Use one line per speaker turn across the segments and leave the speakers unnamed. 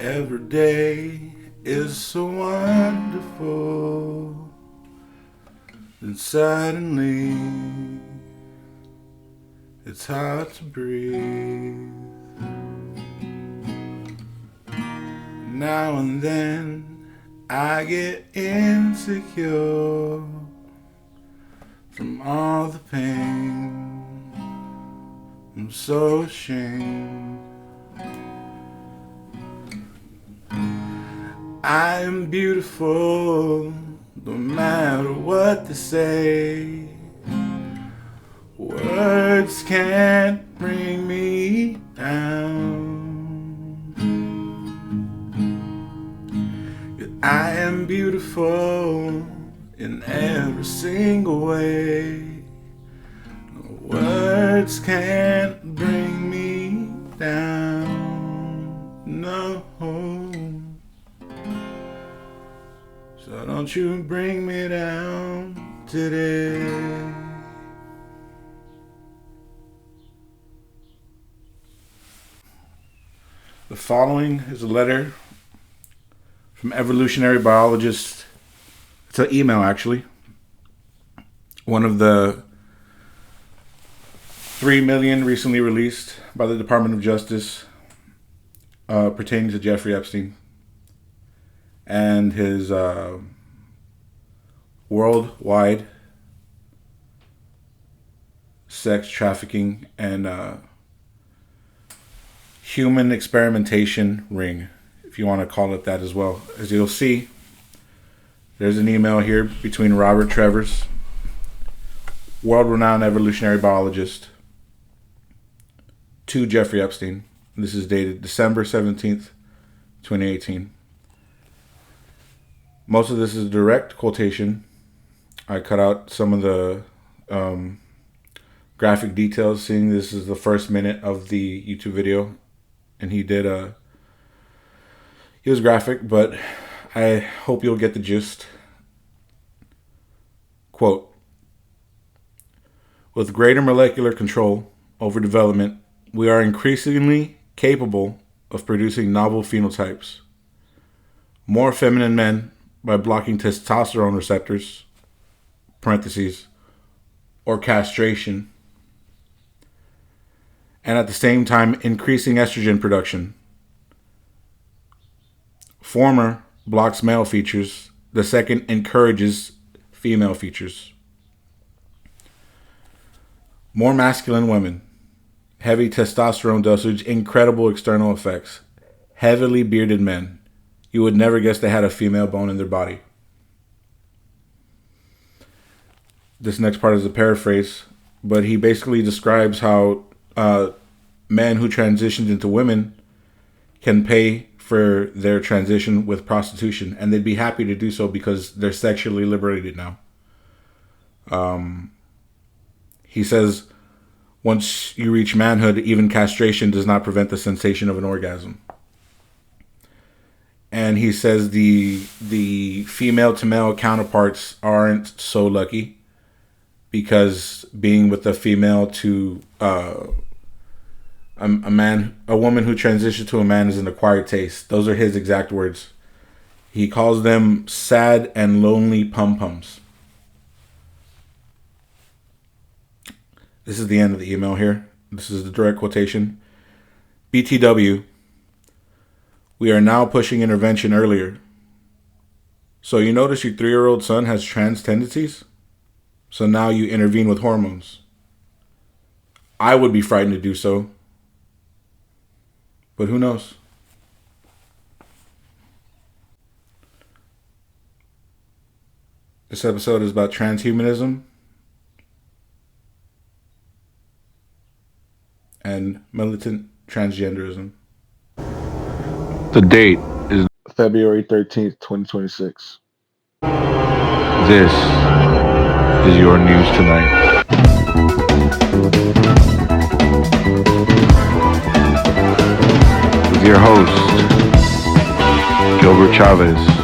Every day is so wonderful, and suddenly it's hard to breathe. Now and then I get insecure from all the pain. I'm so ashamed. I am beautiful, no matter what they say. Words can't bring me down. Yet I am beautiful in every single way. No words can't bring me down. No. So don't you bring me down today. The following is a letter from evolutionary biologist. It's an email, actually. One of the 3 million recently released by the Department of Justice pertaining to Jeffrey Epstein and his worldwide sex trafficking and human experimentation ring, if you want to call it that as well. As you'll see, there's an email here between Robert Travers, world-renowned evolutionary biologist, to Jeffrey Epstein. This is dated December 17th, 2018. Most of this is a direct quotation. I cut out some of the graphic details, seeing this is the first minute of the YouTube video. And he was graphic, but I hope you'll get the gist. Quote, with greater molecular control over development, we are increasingly capable of producing novel phenotypes. More feminine men by blocking testosterone receptors, parentheses, or castration, and at the same time increasing estrogen production. Former blocks male features, the second encourages female features. More masculine women, heavy testosterone dosage, incredible external effects, heavily bearded men. You would never guess they had a female bone in their body. This next part is a paraphrase, but he basically describes how men who transitioned into women can pay for their transition with prostitution, and they'd be happy to do so because they're sexually liberated now. He says, once you reach manhood, even castration does not prevent the sensation of an orgasm. And he says the female to male counterparts aren't so lucky because being with a female to a woman who transitions to a man is an acquired taste. Those are his exact words. He calls them sad and lonely pum-pums. This is the end of the email here. This is the direct quotation. BTW, we are now pushing intervention earlier. So you notice your 3-year-old son has trans tendencies? So now you intervene with hormones. I would be frightened to do so. But who knows? This episode is about transhumanism and militant transgenderism. The date is February 13th, 2026. This is your news tonight. With your host, Gilbert Chavez.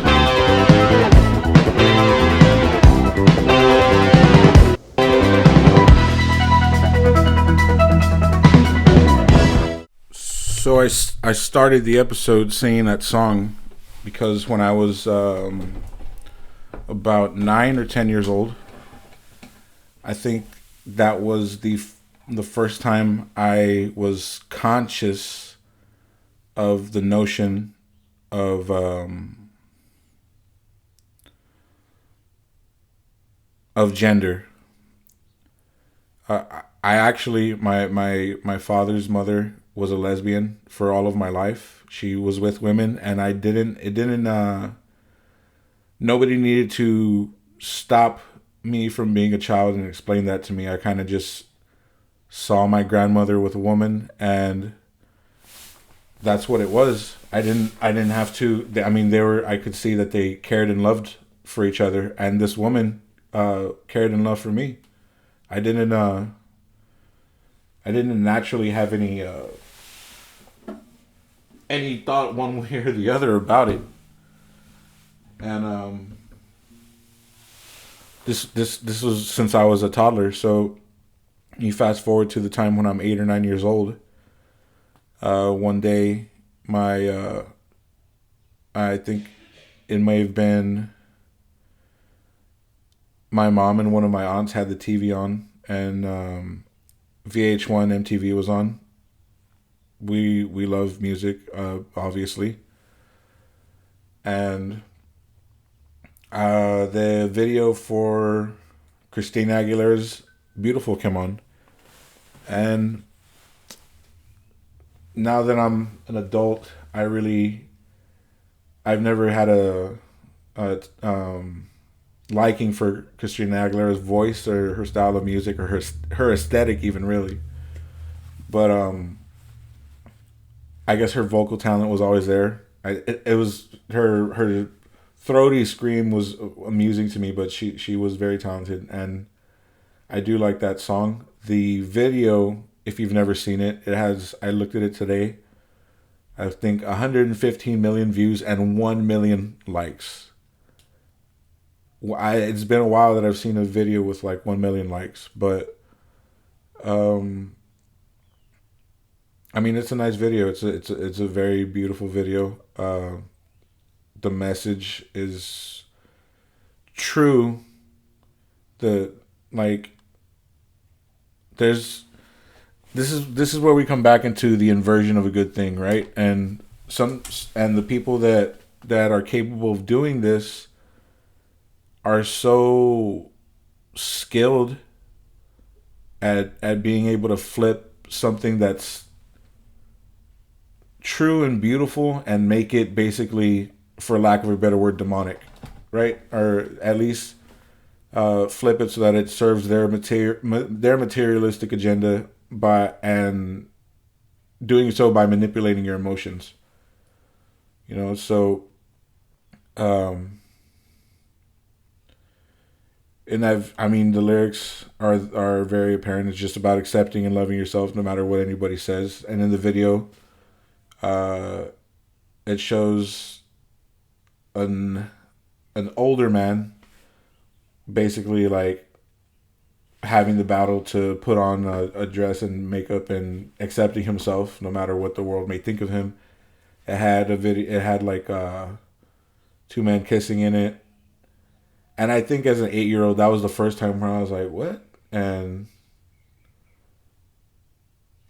So I started the episode saying that song because when I was about 9 or 10 years old, I think that was the first time I was conscious of the notion of gender. I actually my father's mother was a lesbian for all of my life. She was with women, and I didn't. It didn't. Nobody needed to stop me from being a child and explain that to me. I kind of just saw my grandmother with a woman, and that's what it was. I didn't have to. I mean, they were. I could see that they cared and loved for each other, and this woman cared and loved for me. I didn't. I didn't naturally have any thought one way or the other about it, and this was since I was a toddler. So you fast forward to the time when I'm 8 or 9 years old. One day, my I think it may have been my mom and one of my aunts had the TV on, and VH1 MTV was on. We love music, obviously, and the video for Christina Aguilera's "Beautiful" came on, and now that I'm an adult, I've never had a liking for Christina Aguilera's voice or her style of music or her aesthetic even really. But I guess her vocal talent was always there. It was her throaty scream was amusing to me, but she was very talented, and I do like that song. The video, if you've never seen it, it has. I looked at it today. I think 115 million views and 1 million likes. It's been a while that I've seen a video with like 1 million likes, but I mean, it's a nice video. It's a very beautiful video. The message is true. The like, there's this is where we come back into the inversion of a good thing, right? And the people that are capable of doing this are so skilled at being able to flip something that's true and beautiful and make it basically, for lack of a better word, demonic, right? Or at least flip it so that it serves their materialistic agenda and doing so by manipulating your emotions. So and I mean, the lyrics are very apparent. It's just about accepting and loving yourself no matter what anybody says. And in the video, uh, it shows an older man basically like having the battle to put on a dress and makeup and accepting himself no matter what the world may think of him. It had a video. It had like two men kissing in it, and I think as an 8-year-old, that was the first time where I was like, "What?" And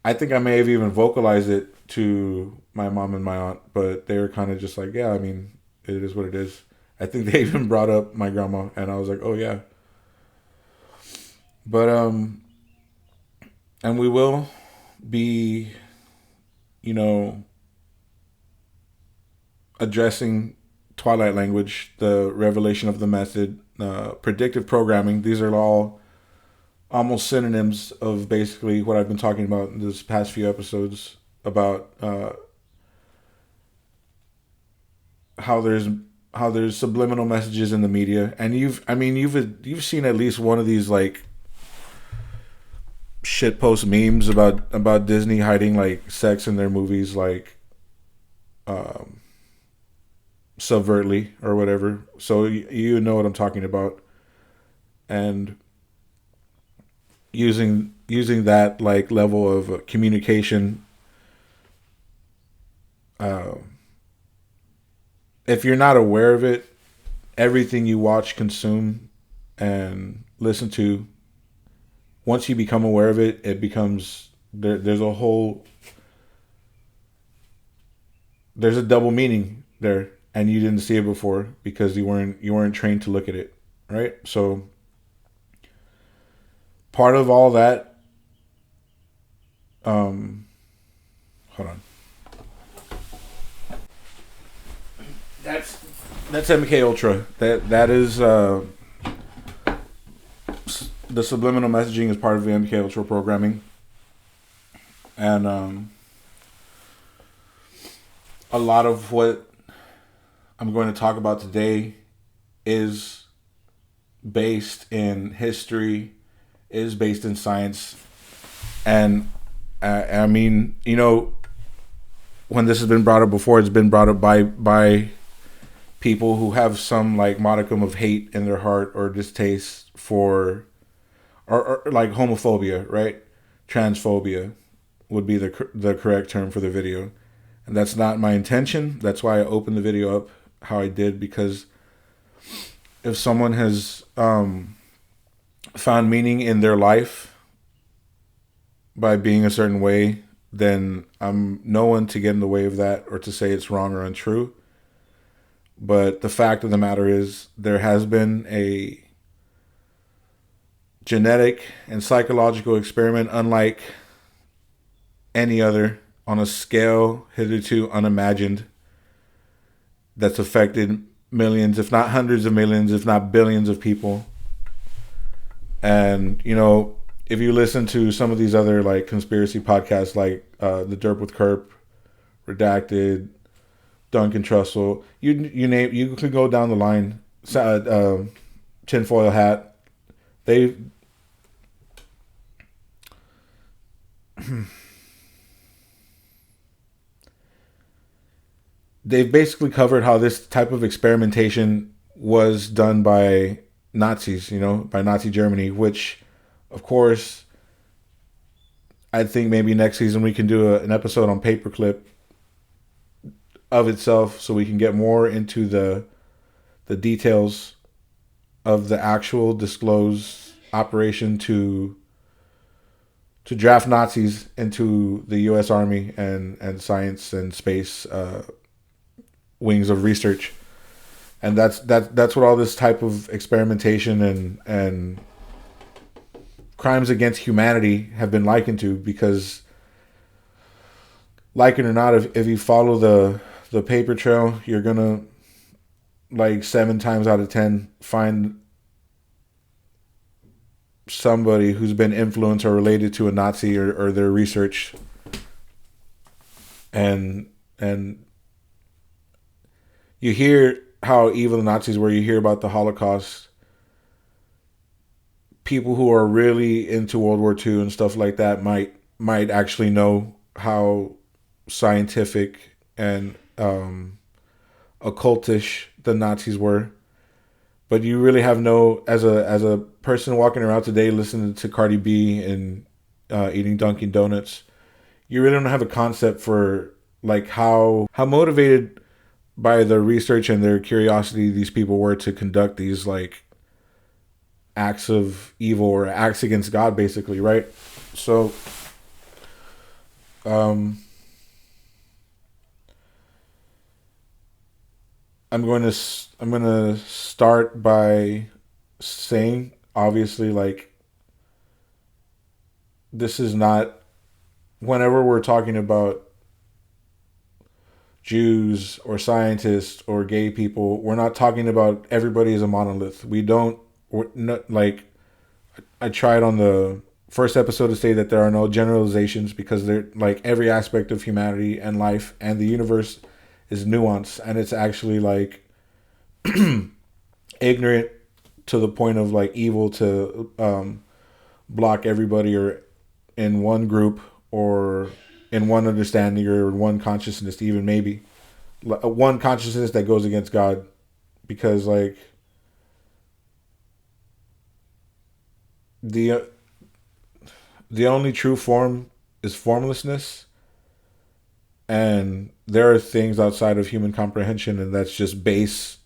I think I may have even vocalized it to my mom and my aunt, but they were kind of just like, "Yeah, I mean, it is what it is." I think they even brought up my grandma, and I was like, "Oh yeah." But and we will be, you know, addressing Twilight language, the revelation of the method, predictive programming. These are all almost synonyms of basically what I've been talking about in this past few episodes about how there's subliminal messages in the media, and you've seen at least one of these like shitpost memes about Disney hiding like sex in their movies, like um, subvertly or whatever. So you know what I'm talking about, and using that like level of communication If you're not aware of it, everything you watch, consume, and listen to, once you become aware of it, it becomes there's a whole there's a double meaning there, and you didn't see it before because you weren't trained to look at it, right? So part of all that, hold on. That's MK Ultra. That is the subliminal messaging is part of the MK Ultra programming, and a lot of what I'm going to talk about today is based in history, is based in science, and I mean, when this has been brought up before, it's been brought up by people who have some like modicum of hate in their heart or distaste for, or like homophobia, right? Transphobia would be the correct term for the video, and that's not my intention. That's why I opened the video up how I did, because if someone has found meaning in their life by being a certain way, then I'm no one to get in the way of that or to say it's wrong or untrue. But the fact of the matter is, there has been a genetic and psychological experiment unlike any other on a scale hitherto unimagined that's affected millions, if not hundreds of millions, if not billions of people. And, if you listen to some of these other like conspiracy podcasts like The Derp with Kerp, Redacted, Duncan Trussell, you could go down the line, Tinfoil Hat, they've basically covered how this type of experimentation was done by Nazis, by Nazi Germany, which, of course, I think maybe next season we can do an episode on Paperclip of itself, so we can get more into the details of the actual disclosed operation to draft Nazis into the U.S. Army and science and space wings of research. And that's what all this type of experimentation and crimes against humanity have been likened to. Because, like it or not, if you follow the paper trail, you're gonna, like 7 times out of 10, find somebody who's been influenced or related to a Nazi or their research. And you hear how evil the Nazis were. You hear about the Holocaust. People who are really into World War II and stuff like that might actually know how scientific and occultish the Nazis were. But you really have as a person walking around today listening to Cardi B and eating Dunkin' Donuts, you really don't have a concept for like how motivated by the research and their curiosity these people were to conduct these like acts of evil or acts against God, basically, right? So I'm going to start by saying, obviously, like, this is not, whenever we're talking about Jews or scientists or gay people, we're not talking about everybody as a monolith. We're not, like, I tried on the first episode to say that there are no generalizations, because they're like every aspect of humanity and life and the universe is nuanced, and it's actually like ignorant to the point of like evil to block everybody or in one group or in one understanding or one consciousness, even maybe one consciousness that goes against God, because like the only true form is formlessness, And there are things outside of human comprehension, and that's just base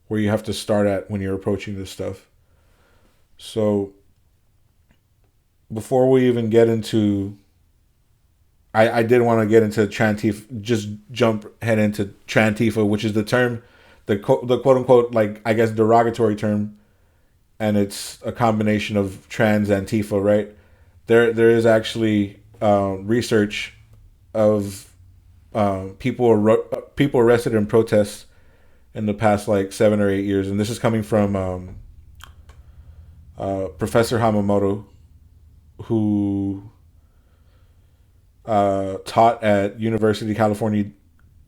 where you have to start at when you're approaching this stuff. So before we even get into, I did want to get into Trantifa, just jump head into Trantifa, which is the term, the quote unquote, like, I guess, derogatory term, and it's a combination of trans Antifa, right? There is actually research of people arrested in protests in the past like 7 or 8 years, and this is coming from Professor Hamamoto, who taught at University of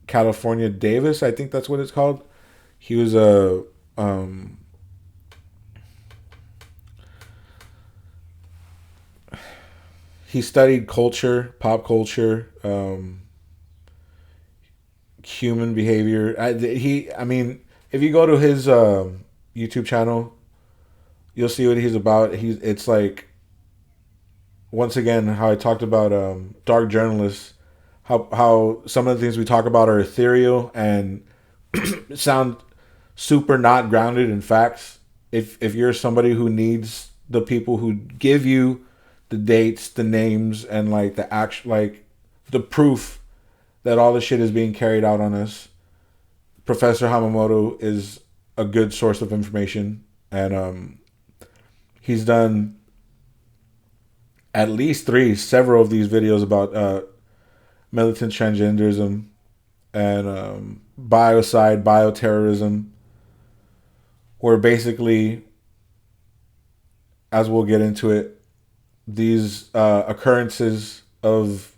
California Davis, I think that's what it's called. He was a he studied culture, pop culture, human behavior. I mean, if you go to his YouTube channel, you'll see what he's about. It's like, once again, how I talked about dark journalists, how some of the things we talk about are ethereal and sound super not grounded in facts. If you're somebody who needs the people who give you the dates, the names, and like the actual, like, the proof that all this shit is being carried out on us, Professor Hamamoto is a good source of information. And he's done at least several of these videos about militant transgenderism and biocide, bioterrorism, where basically, as we'll get into it, these occurrences of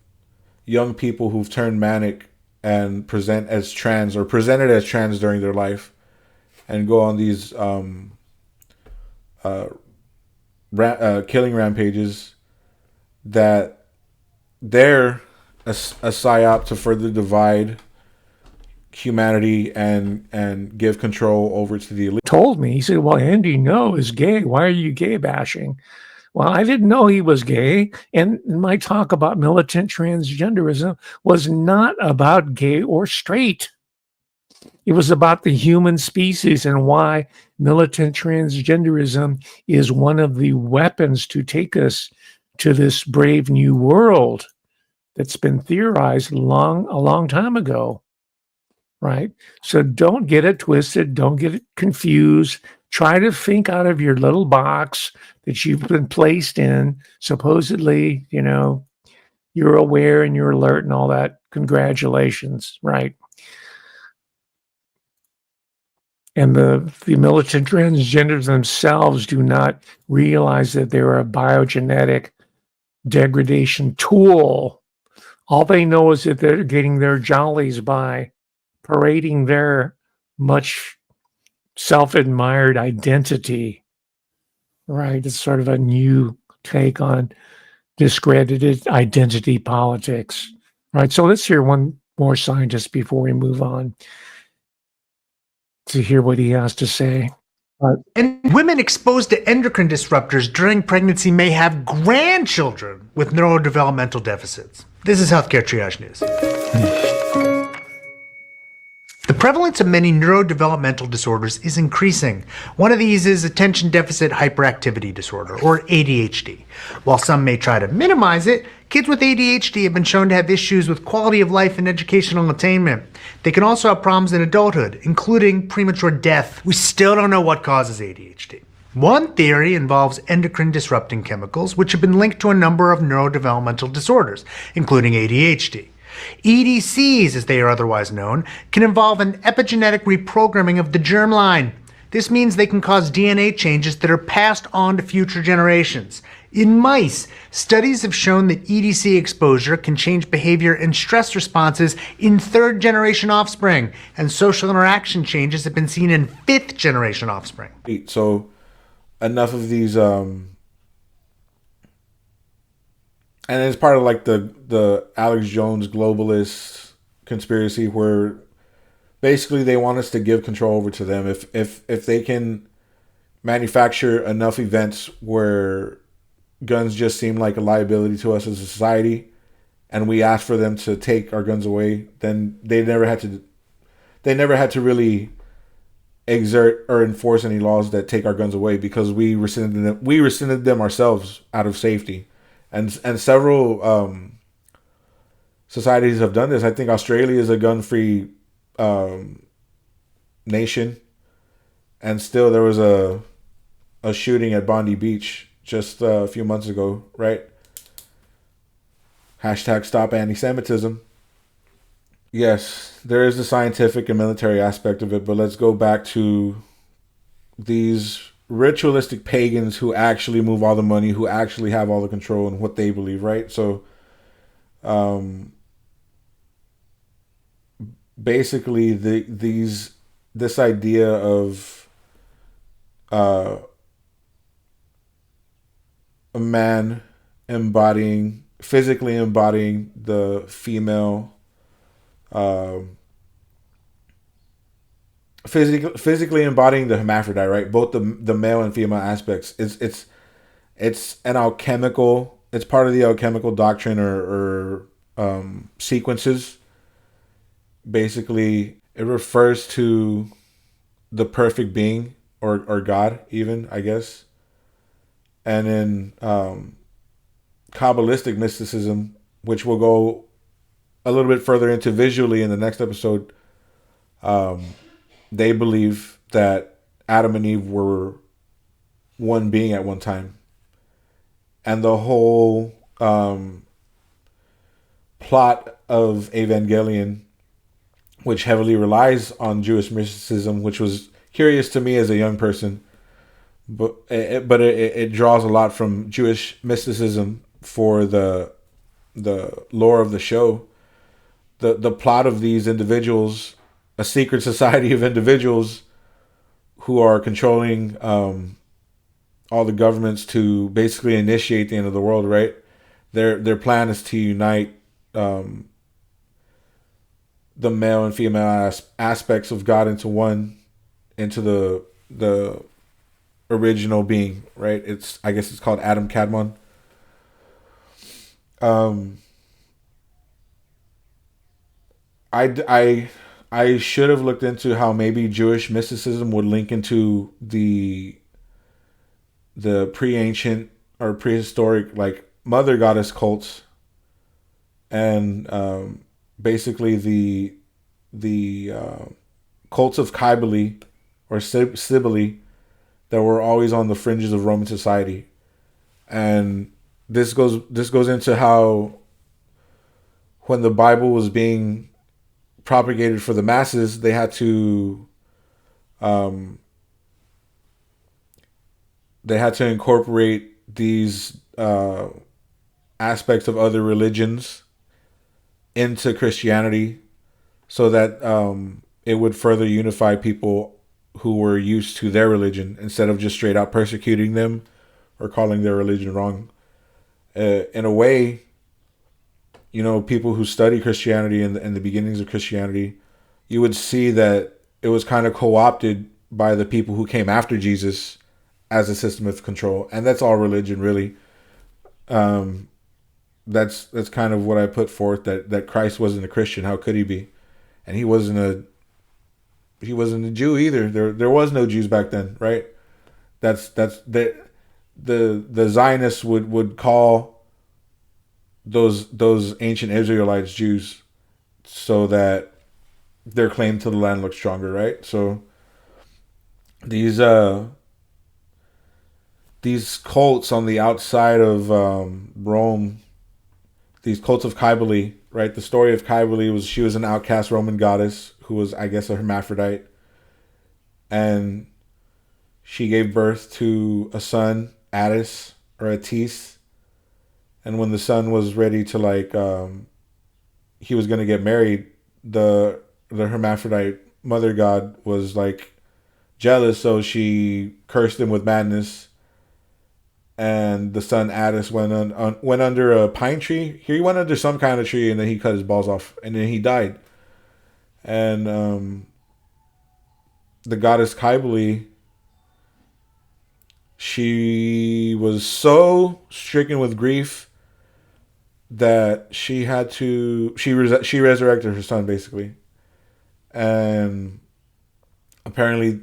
young people who've turned manic and presented as trans during their life, and go on these killing rampages, that they're a psyop to further divide humanity and give control over to the elite.
Told me, he said, well, Andy No is gay. Why are you gay bashing? Well, I didn't know he was gay. And my talk about militant transgenderism was not about gay or straight. It was about the human species and why militant transgenderism is one of the weapons to take us to this brave new world that's been theorized a long time ago, right? So don't get it twisted. Don't get it confused. Try to think out of your little box that you've been placed in. Supposedly, you're aware and you're alert and all that. Congratulations, right? And the militant transgenders themselves do not realize that they're a biogenetic degradation tool. All they know is that they're getting their jollies by parading their much self-admired identity, right? It's sort of a new take on discredited identity politics, right? So let's hear one more scientist before we move on to hear what he has to say.
And women exposed to endocrine disruptors during pregnancy may have grandchildren with neurodevelopmental deficits. This is Healthcare Triage News. The prevalence of many neurodevelopmental disorders is increasing. One of these is attention deficit hyperactivity disorder, or ADHD. While some may try to minimize it, kids with ADHD have been shown to have issues with quality of life and educational attainment. They can also have problems in adulthood, including premature death. We still don't know what causes ADHD. One theory involves endocrine disrupting chemicals, which have been linked to a number of neurodevelopmental disorders, including ADHD. EDCs, as they are otherwise known, can involve an epigenetic reprogramming of the germline. This means they can cause DNA changes that are passed on to future generations. In mice, studies have shown that EDC exposure can change behavior and stress responses in third-generation offspring, and social interaction changes have been seen in fifth-generation offspring.
So, enough of these, and it's part of like the Alex Jones globalist conspiracy, where basically they want us to give control over to them. If they can manufacture enough events where guns just seem like a liability to us as a society, and we asked for them to take our guns away, then they never had to really exert or enforce any laws that take our guns away, because we rescinded them ourselves out of safety. And several societies have done this. I think Australia is a gun-free nation, and still there was a shooting at Bondi Beach just a few months ago, right? Hashtag stop anti-Semitism. Yes, there is the scientific and military aspect of it, but let's go back to these ritualistic pagans who actually move all the money, who actually have all the control and what they believe, right? So, basically, this idea of a man physically embodying the female, physically embodying the hermaphrodite, right? Both the male and female aspects. It's an alchemical. It's part of the alchemical doctrine or sequences. Basically, it refers to the perfect being or God, even, I guess. And in Kabbalistic mysticism, which we'll go a little bit further into visually in the next episode, they believe that Adam and Eve were one being at one time. And the whole plot of Evangelion, which heavily relies on Jewish mysticism, which was curious to me as a young person, but it draws a lot from Jewish mysticism for the lore of the show. The plot of these individuals, a secret society of individuals who are controlling all the governments to basically initiate the end of the world, right? Their plan is to unite the male and female aspects of God into one, into the original being, right? I guess it's called Adam Kadmon. I should have looked into how maybe Jewish mysticism would link into the pre-ancient or prehistoric, like, mother goddess cults, and basically the cults of Cybele or Cybele that were always on the fringes of Roman society. And this goes into how, when the Bible was being propagated for the masses, they had to incorporate these aspects of other religions into Christianity, so that it would further unify people who were used to their religion, instead of just straight out persecuting them or calling their religion wrong. In a way, people who study Christianity and the beginnings of Christianity, you would see that it was kind of co-opted by the people who came after Jesus as a system of control. And that's all religion, really. That's kind of what I put forth, that Christ wasn't a Christian. How could he be? And he wasn't a Jew either. There was no Jews back then, right? The Zionists would call those ancient Israelites Jews, so that their claim to the land looks stronger, right? So these cults on the outside of Rome, these cults of Cybele, right? The story of Cybele was, she was an outcast Roman goddess who was, I guess, a hermaphrodite, and she gave birth to a son, Attis or Attis. And when the son was ready to he was going to get married, the hermaphrodite mother god was jealous, so she cursed him with madness. And the son Attis went under a pine tree. He went under some kind of tree, and then he cut his balls off, and then he died. And the goddess Cybele, she was so stricken with grief that she had to she resurrected her son basically, and apparently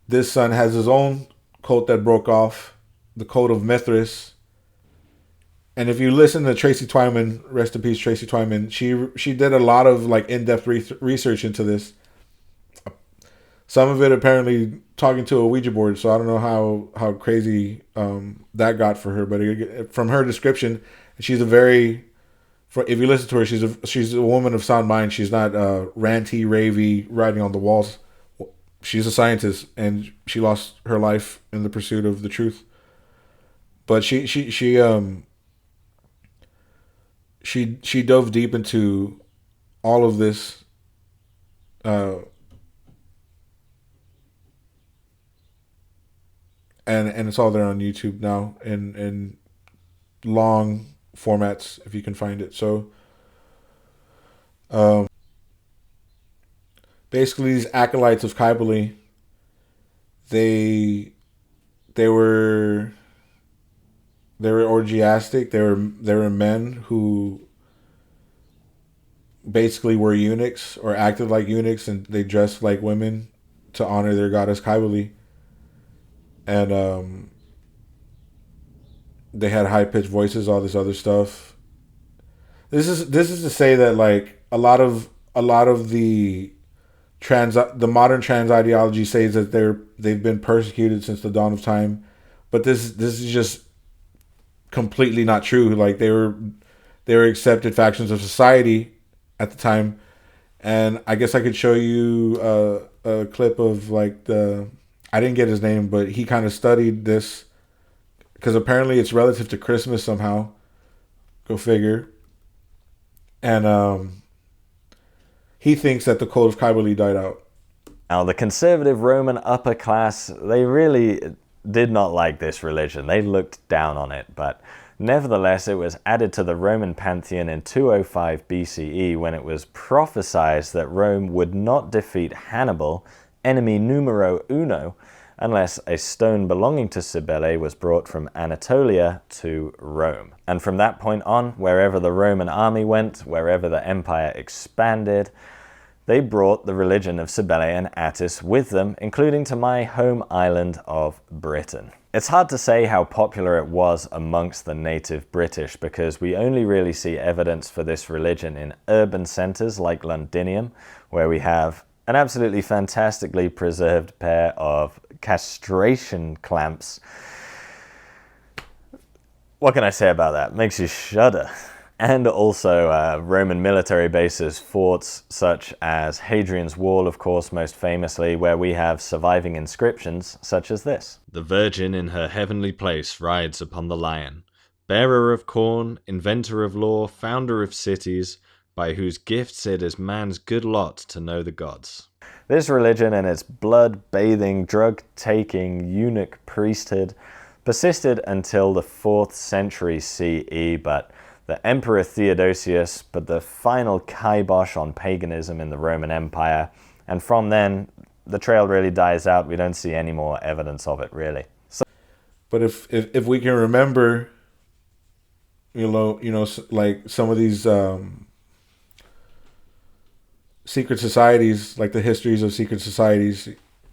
this son has his own cult that broke off, the cult of Mithras. And if you listen to Tracy Twyman, rest in peace, Tracy Twyman, she did a lot of like in-depth research into this. Some of it apparently talking to a Ouija board, so I don't know how crazy that got for her. But from her description, she's a very, if you listen to her, she's a woman of sound mind. She's not ranty, ravey, writing on the walls. She's a scientist, and she lost her life in the pursuit of the truth. But she dove deep into all of this. And it's all there on YouTube now in long formats if you can find it. So basically these acolytes of Kybele, they were orgiastic. They were men who basically were eunuchs or acted like eunuchs, and they dressed like women to honor their goddess Kybele. And they had high pitched voices, all this other stuff. This is to say that like a lot of the modern trans ideology says that they've been persecuted since the dawn of time, but this is just completely not true. Like they were accepted factions of society at the time, and I guess I could show you a clip of like I didn't get his name, but he kind of studied this because apparently it's relative to Christmas somehow. Go figure. And he thinks that the cult of Kybele died out.
Now, the conservative Roman upper class, they really did not like this religion. They looked down on it, but nevertheless, it was added to the Roman pantheon in 205 BCE when it was prophesied that Rome would not defeat Hannibal, enemy numero uno, unless a stone belonging to Cybele was brought from Anatolia to Rome. And from that point on, wherever the Roman army went, wherever the empire expanded, they brought the religion of Cybele and Attis with them, including to my home island of Britain. It's hard to say how popular it was amongst the native British because we only really see evidence for this religion in urban centres like Londinium, where we have an absolutely fantastically preserved pair of castration clamps. What can I say about that? Makes you shudder. And also Roman military bases, forts such as Hadrian's Wall, of course, most famously, where we have surviving inscriptions such as this. The Virgin in her heavenly place rides upon the lion, bearer of corn, inventor of law, founder of cities, by whose gifts it is man's good lot to know the gods. This religion and its blood-bathing, drug-taking eunuch priesthood persisted until the 4th century CE, but the Emperor Theodosius put the final kibosh on paganism in the Roman Empire, and from then, the trail really dies out. We don't see any more evidence of it, really.
But if we can remember, you know, like some of these secret societies, like the histories of secret societies,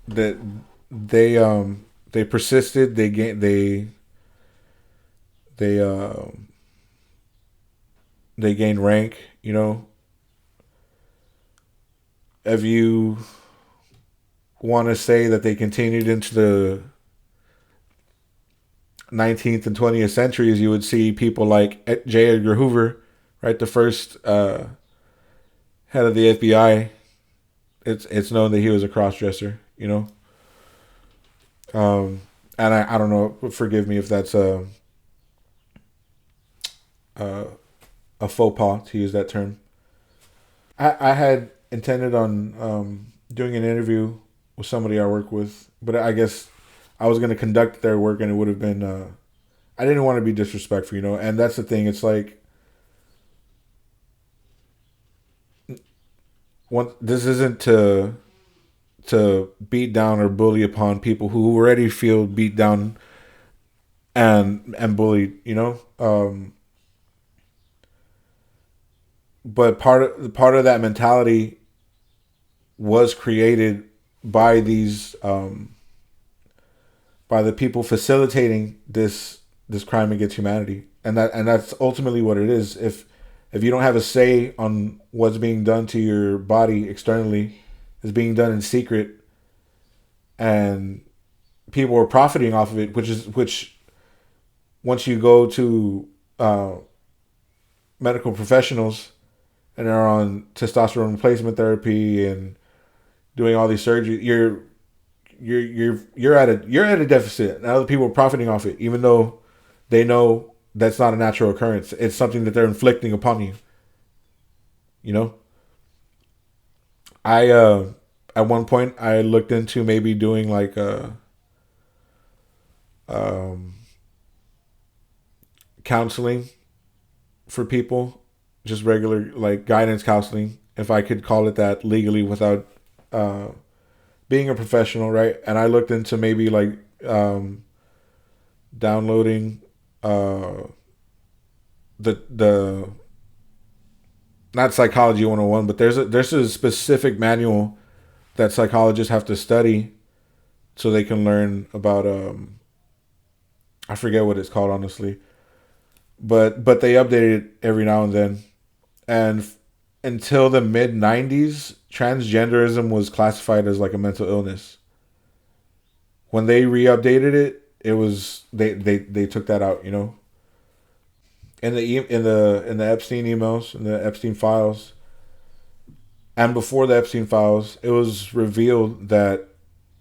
that they persisted. They gained rank. You know, if you want to say that they continued into the 19th and 20th centuries, you would see people like J. Edgar Hoover, right, the first head of the FBI. It's known that he was a cross-dresser, you know. And I don't know, forgive me if that's a faux pas to use that term. I had intended on doing an interview with somebody I work with, but I guess I was going to conduct their work, and it would have been I didn't want to be disrespectful, you know. And that's the thing, it's like this isn't to beat down or bully upon people who already feel beat down and bullied, you know. but part of that mentality was created by these by the people facilitating this crime against humanity, and that's ultimately what it is. If you don't have a say on what's being done to your body externally, it's being done in secret, and people are profiting off of it, which once you go to medical professionals and are on testosterone replacement therapy and doing all these surgery, you're at a deficit. And other people are profiting off it, even though they know that's not a natural occurrence. It's something that they're inflicting upon you. You know, I at one point I looked into maybe doing like a counseling for people, just regular like guidance counseling, if I could call it that legally without being a professional, right? And I looked into maybe like downloading the not Psychology 101, but there's a specific manual that psychologists have to study so they can learn about I forget what it's called, honestly, but they update it every now and then. And until the mid 90s, transgenderism was classified as like a mental illness. When they re-updated it, it was they took that out, you know. In the Epstein emails, in the Epstein files, and before the Epstein files, it was revealed that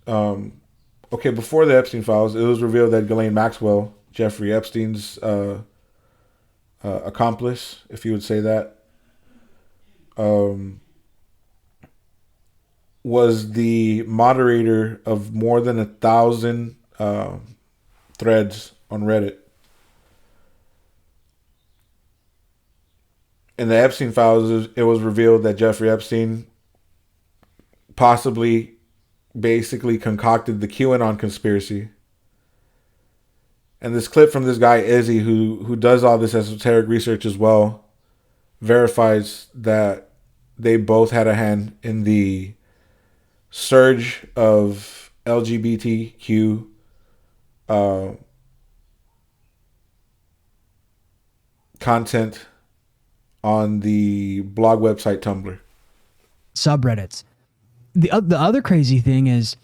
before the Epstein files, it was revealed that Ghislaine Maxwell, Jeffrey Epstein's accomplice, if you would say that, was the moderator of more than 1,000 threads on Reddit. In the Epstein files, it was revealed that Jeffrey Epstein possibly basically concocted the QAnon conspiracy. And this clip from this guy, Izzy, who does all this esoteric research as well, verifies that they both had a hand in the surge of LGBTQ content on the blog website Tumblr.
Subreddits. The other crazy thing is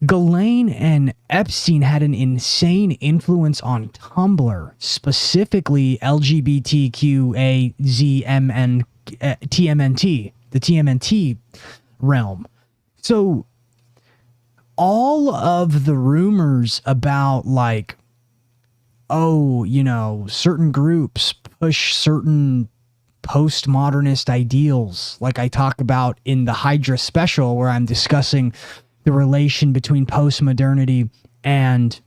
Ghislaine and Epstein had an insane influence on Tumblr, specifically LGBTQAZMN TMNT, the TMNT realm. So all of the rumors about like, oh, you know, certain groups push certain postmodernist ideals, like I talk about in the Hydra special, where I'm discussing the relation between postmodernity and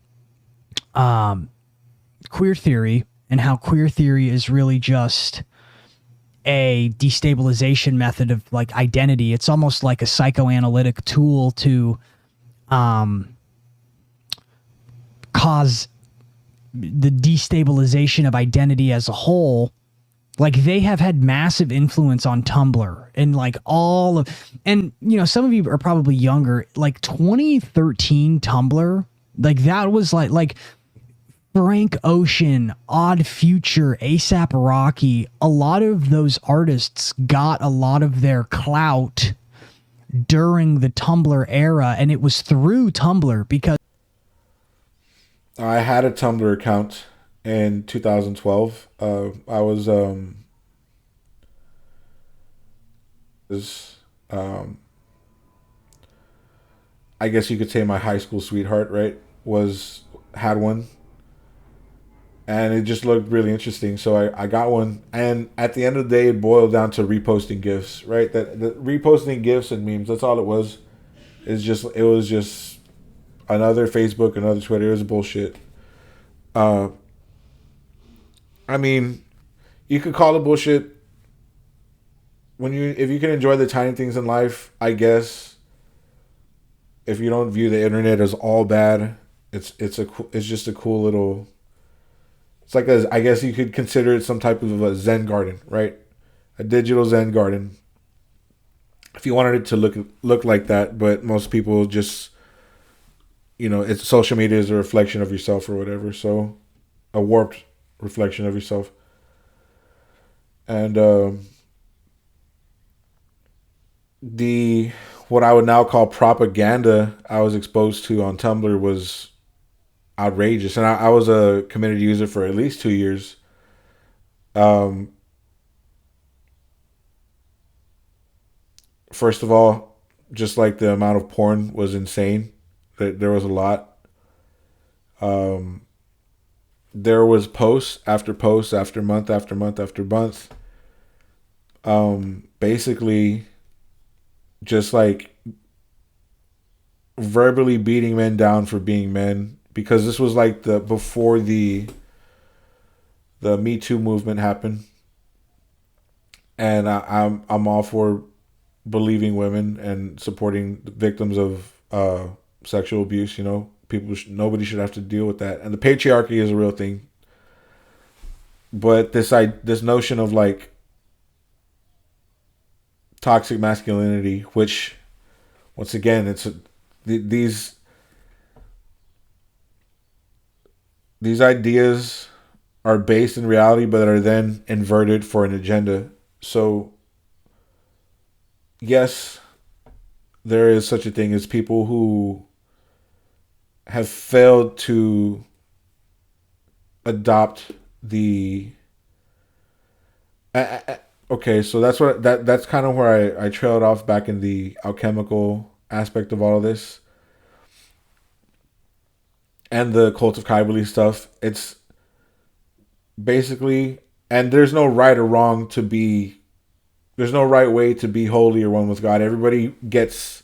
queer theory, and how queer theory is really just a destabilization method of like identity. It's almost like a psychoanalytic tool to cause the destabilization of identity as a whole. Like, they have had massive influence on Tumblr and like all of, and you know, some of you are probably younger, like 2013 Tumblr, like that was like Frank Ocean, Odd Future, A$AP Rocky. A lot of those artists got a lot of their clout during the Tumblr era, and it was through Tumblr because
I had a Tumblr account in 2012. I was I guess you could say my high school sweetheart, right? Had one, and it just looked really interesting. So I got one, and at the end of the day, it boiled down to reposting GIFs, right? That the reposting GIFs and memes. That's all it was. It was just another Facebook, another Twitter. It was bullshit. I mean, you could call it bullshit if you can enjoy the tiny things in life, I guess. If you don't view the internet as all bad, it's just a cool little. It's like I guess you could consider it some type of a Zen garden, right? a digital Zen garden. If you wanted it to look like that, but most people just, it's social media is a reflection of yourself or whatever. So, a warped reflection of yourself. And what I would now call propaganda I was exposed to on Tumblr was outrageous. And I was a committed user for at least 2 years. First of all, just like the amount of porn was insane. There was a lot. There was posts after month after month after month. Basically, just like verbally beating men down for being men, because this was like before the Me Too movement happened, and I'm all for believing women and supporting victims of sexual abuse. Nobody should have to deal with that, and the patriarchy is a real thing. But this notion of like toxic masculinity, which once again these ideas are based in reality, but are then inverted for an agenda. So yes, there is such a thing as people who have failed to adopt the okay, so that's kind of where I trailed off back in the alchemical aspect of all of this and the cult of Kybali stuff. It's basically, and there's no right or wrong to be, there's no right way to be holy or one with God. Everybody gets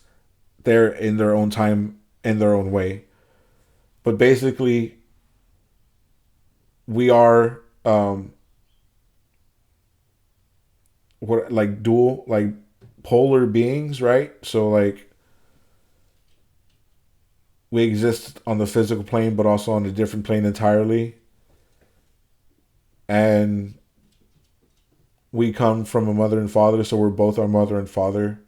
there in their own time, in their own way. But basically, we are dual, like polar beings, right? So like we exist on the physical plane, but also on a different plane entirely. And we come from a mother and father, so we're both our mother and father.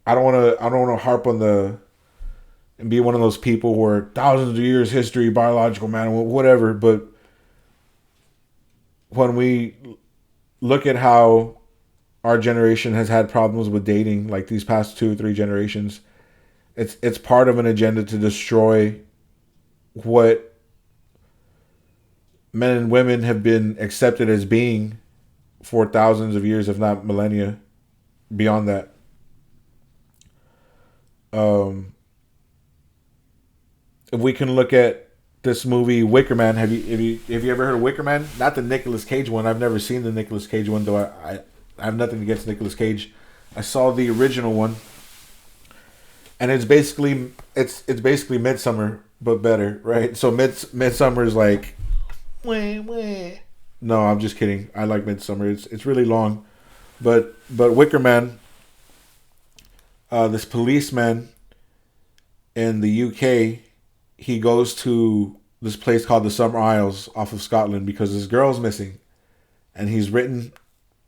I don't want to harp on and be one of those people where thousands of years history, biological man, whatever. But when we look at how our generation has had problems with dating, like these past 2 or 3 generations, it's part of an agenda to destroy what men and women have been accepted as being for thousands of years, if not millennia, beyond that. If we can look at this movie Wicker Man, have you ever heard of Wicker Man? Not the Nicolas Cage one. I've never seen the Nicolas Cage one, though I have nothing against Nicolas Cage. I saw the original one, and it's basically Midsummer but better, right? So Midsummer is like, no, I'm just kidding. I like Midsummer. It's really long, but Wicker Man, this policeman in the UK, he goes to this place called the Summer Isles off of Scotland because this girl's missing, and he's written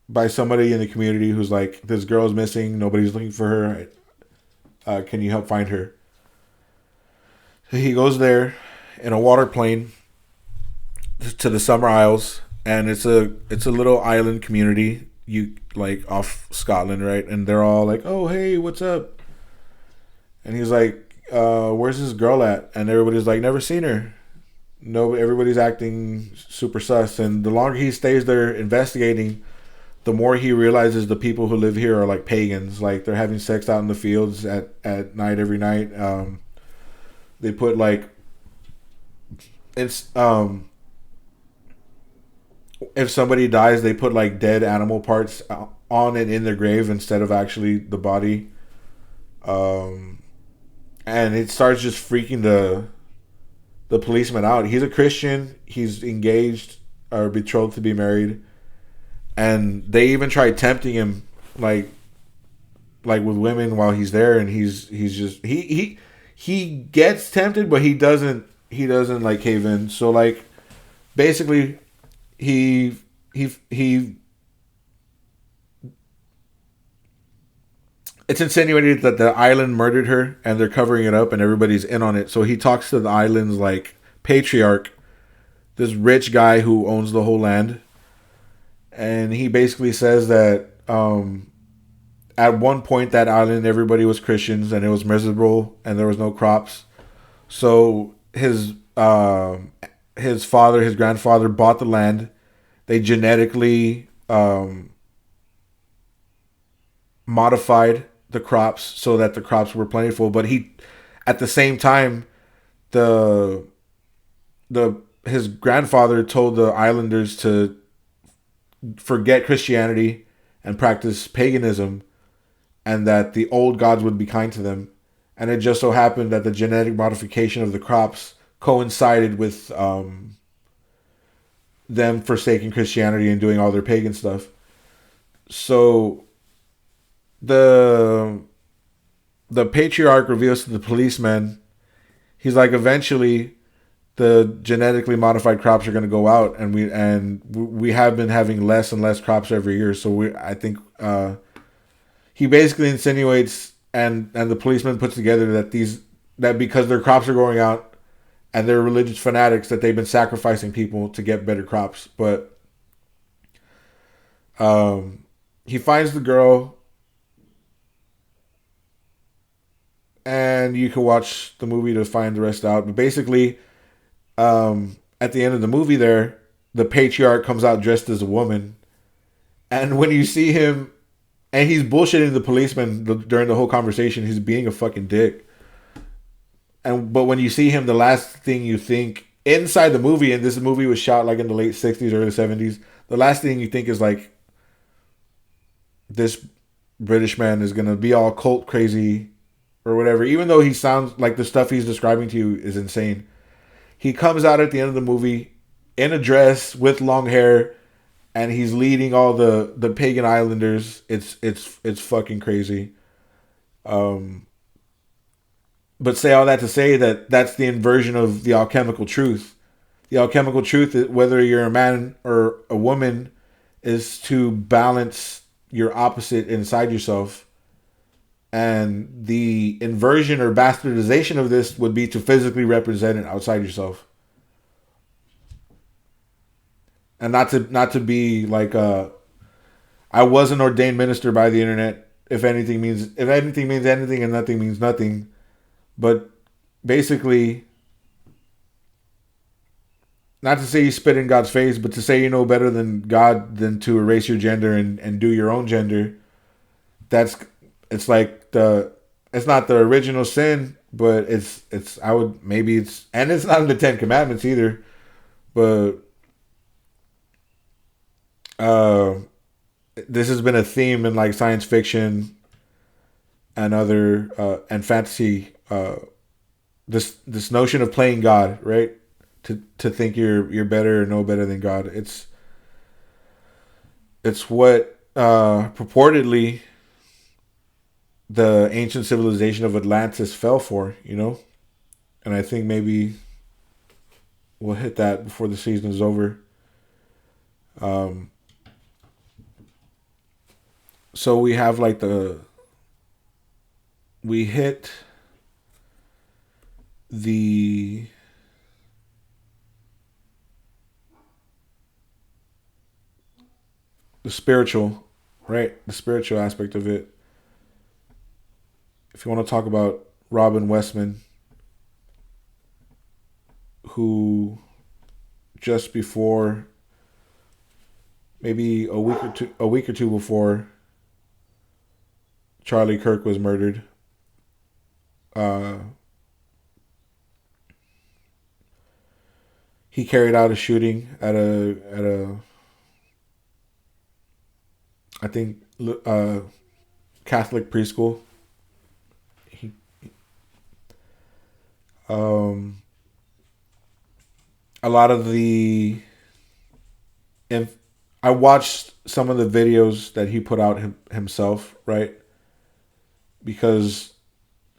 by somebody in the community who's like, this girl's missing, nobody's looking for her, can you help find her? So he goes there in a water plane to the Summer Isles, and it's a little island community, like off Scotland, right? And they're all like, oh hey, what's up? And he's like, where's this girl at? And everybody's like, never seen her. No, everybody's acting super sus. And the longer he stays there investigating, the more he realizes the people who live here are like pagans. Like they're having sex out in the fields at night every night. They put like, it's if somebody dies, they put like dead animal parts on and in their grave instead of actually the body. And it starts just freaking the policeman out. He's a Christian. He's engaged or betrothed to be married. And they even try tempting him like with women while he's there, and he's just he gets tempted, but he doesn't like cave in. So like basically he it's insinuated that the island murdered her and they're covering it up and everybody's in on it. So he talks to the island's like patriarch, this rich guy who owns the whole land, and he basically says that at one point that island everybody was Christians and it was miserable and there was no crops. So his father, his grandfather bought the land. They genetically modified the crops so that the crops were plentiful. But at the same time, his grandfather told the islanders to forget Christianity and practice paganism, and that the old gods would be kind to them. And it just so happened that the genetic modification of the crops coincided with them forsaking Christianity and doing all their pagan stuff. So the patriarch reveals to the policeman, he's like, eventually the genetically modified crops are going to go out, and we have been having less and less crops every year. So I think he basically insinuates, and the policeman puts together that because their crops are going out and they're religious fanatics, that they've been sacrificing people to get better crops. But he finds the girl, and you can watch the movie to find the rest out. But basically, at the end of the movie there, the patriarch comes out dressed as a woman. And when you see him, and he's bullshitting the policeman during the whole conversation, he's being a fucking dick. But when you see him, the last thing you think inside the movie, and this movie was shot like in the late 60s, early 70s, the last thing you think is like, this British man is going to be all cult crazy or whatever, even though he sounds like the stuff he's describing to you is insane. He comes out at the end of the movie in a dress with long hair, and he's leading all the pagan islanders. It's fucking crazy. But say all that to say that that's the inversion of the alchemical truth. The alchemical truth, whether you're a man or a woman, is to balance your opposite inside yourself. And the inversion or bastardization of this would be to physically represent it outside yourself. And not to be like I was an ordained minister by the internet. If anything means anything and nothing means nothing. But basically, not to say you spit in God's face, but to say you know better than God than to erase your gender and do your own gender. It's not the original sin, but it's not in the Ten Commandments either. But this has been a theme in like science fiction and other and fantasy. This notion of playing God, right? To think you're better or know better than God. It's what purportedly the ancient civilization of Atlantis fell for, you know? And I think maybe we'll hit that before the season is over. So we have like we hit the spiritual, right? The spiritual aspect of it. If you want to talk about Robin Westman, who just before, maybe a week or two before Charlie Kirk was murdered, he carried out a shooting at a I think Catholic preschool. A lot of I watched some of the videos that he put out himself, right? Because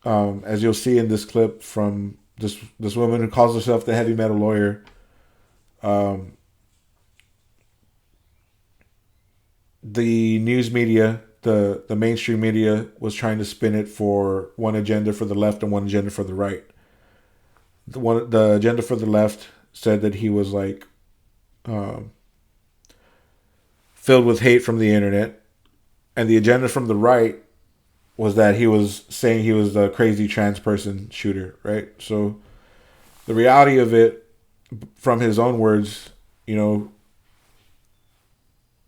as you'll see in this clip from this woman who calls herself the heavy metal lawyer, The news media, the mainstream media, was trying to spin it for one agenda for the left and one agenda for the right. The agenda for the left said that he was like filled with hate from the internet, and the agenda from the right was that he was saying he was a crazy trans person shooter, right? So the reality of it, from his own words, you know,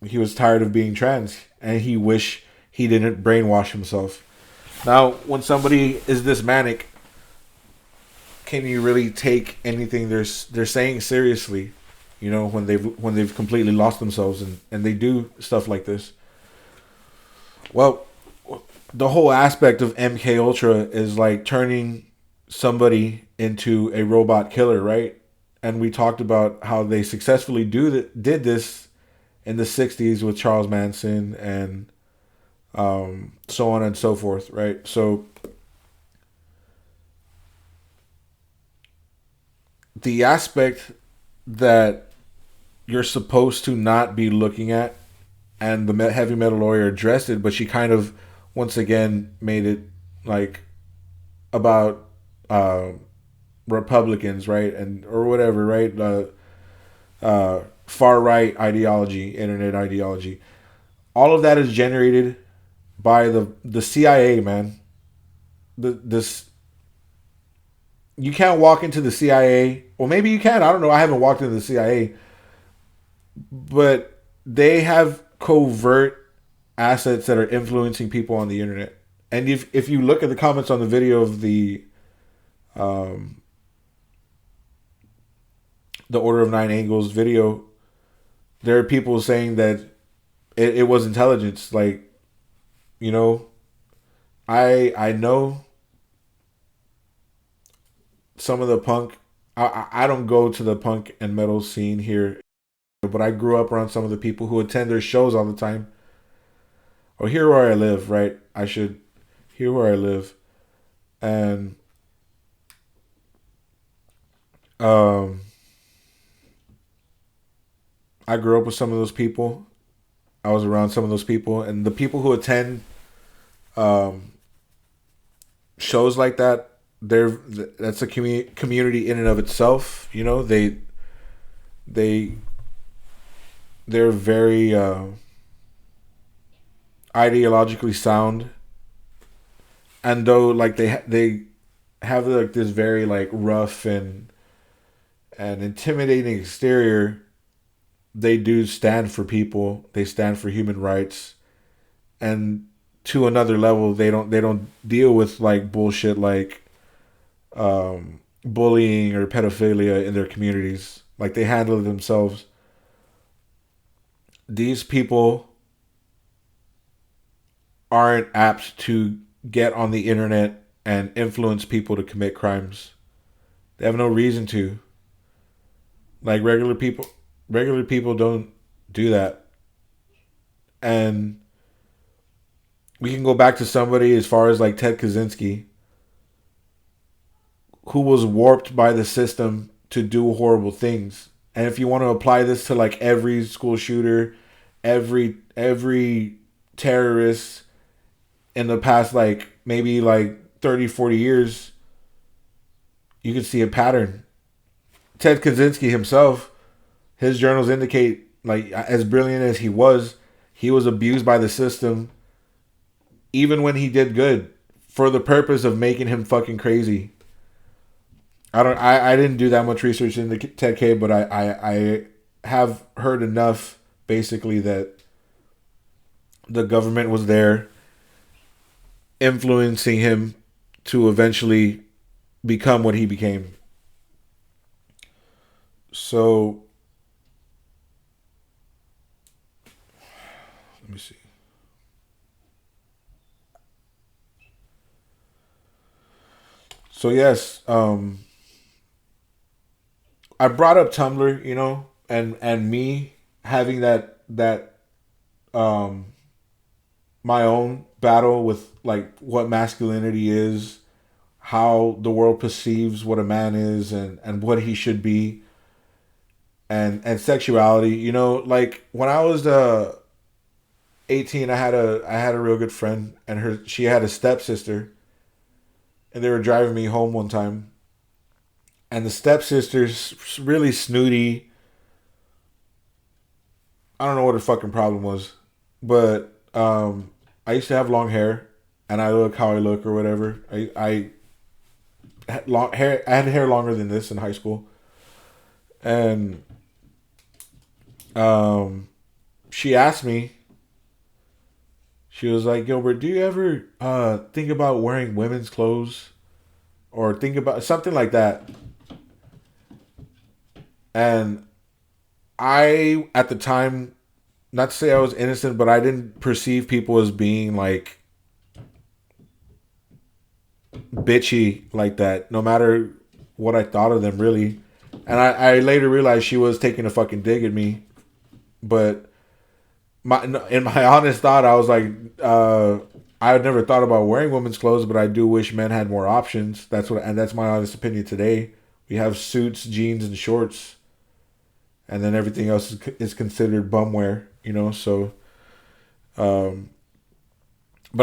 he was tired of being trans and he wished he didn't brainwash himself. Now, when somebody is this manic, can you really take anything they're saying seriously? You know, when they've completely lost themselves and they do stuff like this. Well, the whole aspect of MK Ultra is like turning somebody into a robot killer, right? And we talked about how they successfully did this in the 60s with Charles Manson and so on and so forth, right? So the aspect that you're supposed to not be looking at, and the heavy metal lawyer addressed it, but she kind of once again made it like about Republicans, right, and or whatever, right, far right ideology, internet ideology. All of that is generated by the CIA, man. This you can't walk into the CIA. Well, maybe you can. I don't know. I haven't walked into the CIA, but they have covert assets that are influencing people on the internet. And if you look at the comments on the video of the Order of Nine Angles video, there are people saying that it was intelligence. Like, you know, I know some of the punk. I don't go to the punk and metal scene here, but I grew up around some of the people who attend their shows all the time. Or here where I live, right? I should here where I live, and I grew up with some of those people. I was around some of those people, and the people who attend shows like that, that's a community in and of itself. You know, they're very ideologically sound, and though like they have like this very like rough and intimidating exterior, they do stand for people. They stand for human rights, and to another level, they don't deal with like bullshit like bullying or pedophilia in their communities. Like, they handle it themselves. These people aren't apt to get on the internet and influence people to commit crimes. They have no reason to. Like, regular people don't do that. And we can go back to somebody as far as like Ted Kaczynski, who was warped by the system to do horrible things. And if you want to apply this to like every school shooter, every terrorist in the past like maybe like 30, 40 years, you can see a pattern. Ted Kaczynski himself, his journals indicate, like, as brilliant as he was abused by the system even when he did good, for the purpose of making him fucking crazy. I didn't do that much research into Ted K, but I have heard enough basically that the government was there influencing him to eventually become what he became. So let me see. So yes, I brought up Tumblr, you know, and me having that my own battle with like what masculinity is, how the world perceives what a man is, and what he should be. and sexuality. You know, like when I was 18, I had a real good friend, and she had a stepsister, and they were driving me home one time, and the stepsister's really snooty. I don't know what her fucking problem was, but I used to have long hair, and I look how I look or whatever. I had long hair. I had hair longer than this in high school, and she asked me. She was like, Gilbert, do you ever think about wearing women's clothes, or think about something like that? And I, at the time, not to say I was innocent, but I didn't perceive people as being like bitchy like that, no matter what I thought of them, really. And I later realized she was taking a fucking dig at me. But in my honest thought, I was like, I had never thought about wearing women's clothes, but I do wish men had more options. That's my honest opinion today. We have suits, jeans, and shorts, and then everything else is considered bumwear, you know. So, but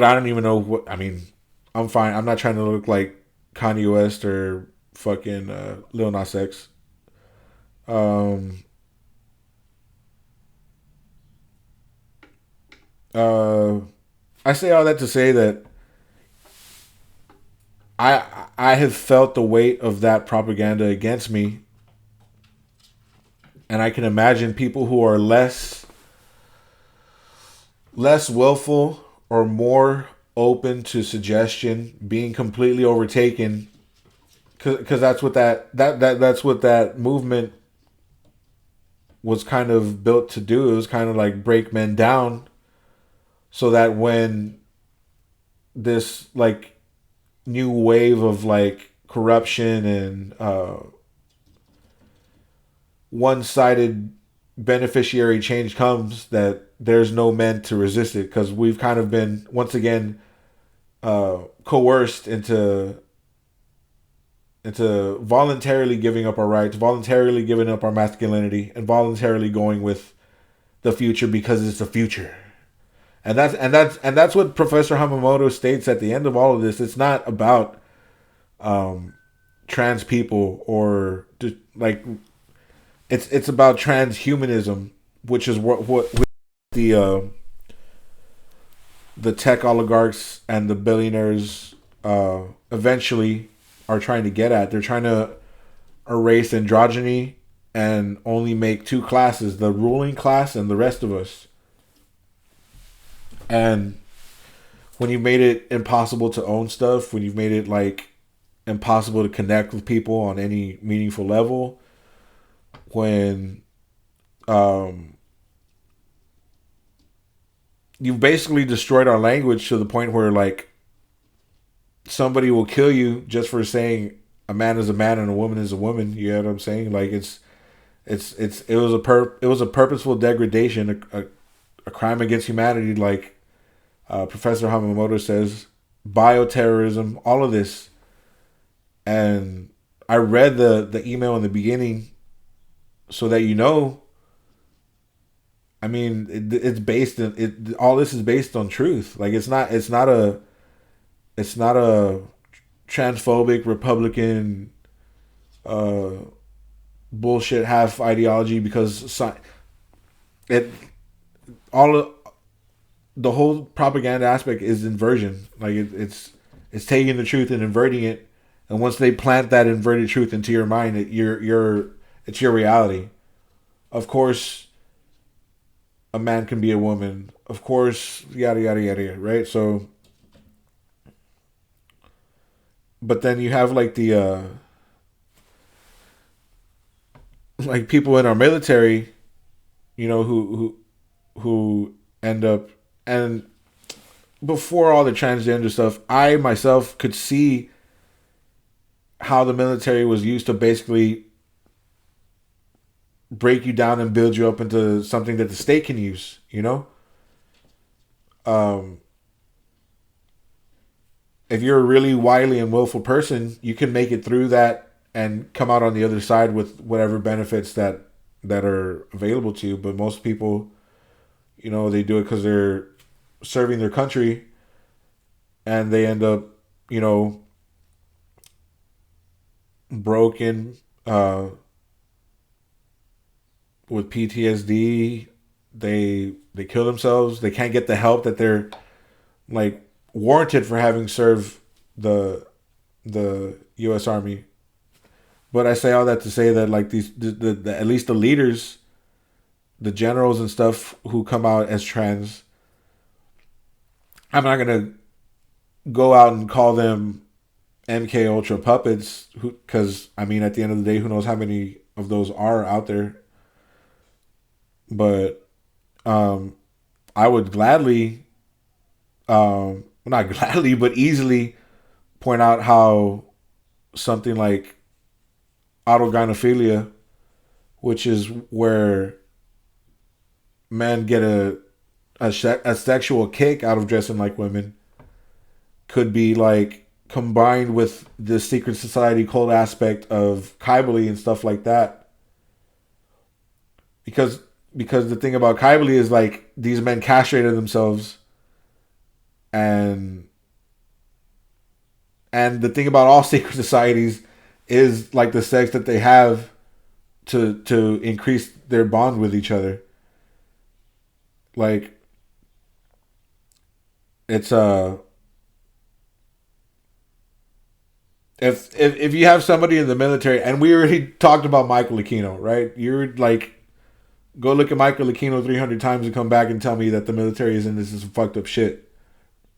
I don't even know what. I mean, I'm fine. I'm not trying to look like Kanye West or fucking Lil Nas X. Um, I say all that to say that I have felt the weight of that propaganda against me, and I can imagine people who are less willful or more open to suggestion being completely overtaken, because that's what that's what that movement was kind of built to do. It was kind of like break men down, so that when this like new wave of like corruption and one-sided beneficiary change comes, that there's no men to resist it, because we've kind of been once again coerced into voluntarily giving up our rights, voluntarily giving up our masculinity, and voluntarily going with the future because it's the future. And that's what Professor Hamamoto states at the end of all of this. It's not about trans people or like it's about transhumanism, which is what the tech oligarchs and the billionaires eventually are trying to get at. They're trying to erase androgyny and only make two classes: the ruling class and the rest of us. And when you made it impossible to own stuff, when you've made it like impossible to connect with people on any meaningful level, when you've basically destroyed our language to the point where like somebody will kill you just for saying a man is a man and a woman is a woman. You know what I'm saying? Like it was a purposeful degradation, a crime against humanity, like Professor Hamamoto says, bioterrorism, all of this. And I read the email in the beginning so that you know. I mean, it's based in it. All this is based on truth. Like it's not a transphobic Republican bullshit half ideology, because the whole propaganda aspect is inversion. Like it's taking the truth and inverting it, and once they plant that inverted truth into your mind, it's your reality. Of course, a man can be a woman. Of course, yada yada yada, right? So, but then you have like the like people in our military, you know, who end up. And before all the transgender stuff, I myself could see how the military was used to basically break you down and build you up into something that the state can use, you know? If you're a really wily and willful person, you can make it through that and come out on the other side with whatever benefits that that are available to you. But most people, they do it because they're serving their country, and they end up, broken, with PTSD. They kill themselves. They can't get the help that they're like warranted for having served the U.S. Army. But I say all that to say that like at least the leaders, the generals and stuff who come out as trans, I'm not gonna go out and call them MK Ultra puppets, because I mean, at the end of the day, who knows how many of those are out there. But I would gladly, not gladly, but easily point out how something like autogynephilia, which is where men get a sexual kick out of dressing like women, could be like combined with the secret society cult aspect of Kybali and stuff like that. Because the thing about Kybali is like these men castrated themselves, and the thing about all secret societies is like the sex that they have to increase their bond with each other. Like it's if you have somebody in the military, and we already talked about Michael Aquino, right? You're like, go look at Michael Aquino 300 times and come back and tell me that the military is in this is some fucked up shit,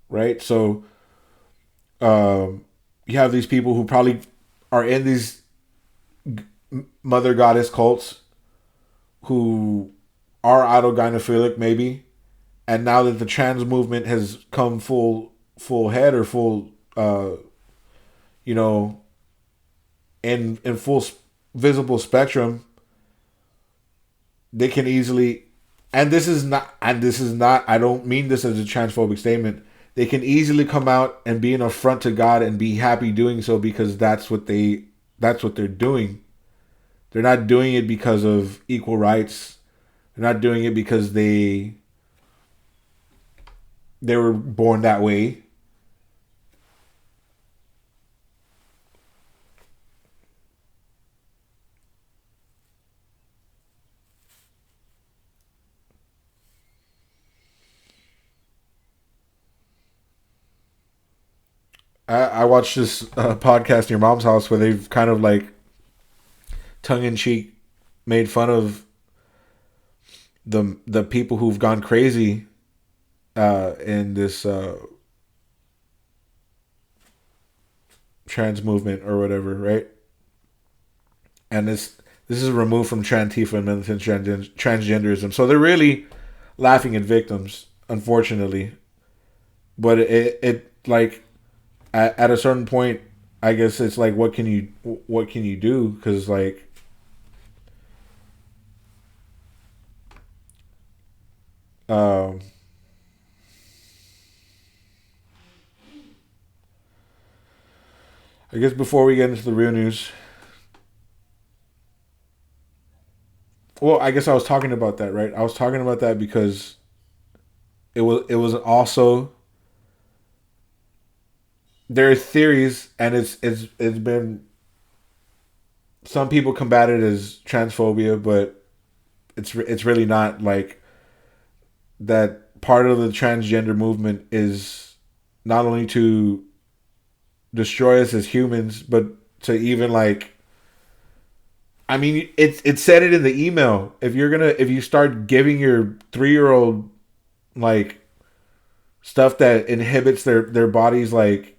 right? So, you have these people who probably are in these mother goddess cults who are autogynephilic maybe, and now that the trans movement has come full head or full, in full visible spectrum, they can easily, and this is not, I don't mean this as a transphobic statement, they can easily come out and be an affront to God and be happy doing so, because that's what they're doing. They're not doing it because of equal rights. They're not doing it because they were born that way. I watched this podcast in your mom's house where they've kind of like tongue-in-cheek made fun of the people who've gone crazy in this trans movement or whatever, right? And this is removed from Trantifa and militant transgenderism, so they're really laughing at victims, unfortunately. But it like at a certain point, I guess it's like, what can you do? Because like, I guess before we get into the real news, well, I guess I was talking about that, right? I was talking about that because it was also, there are theories, and it's been, some people combat it as transphobia, but it's really not. Like, that part of the transgender movement is not only to destroy us as humans, but to even like, I mean, it said it in the email. If you start giving your 3-year-old like stuff that inhibits their body's like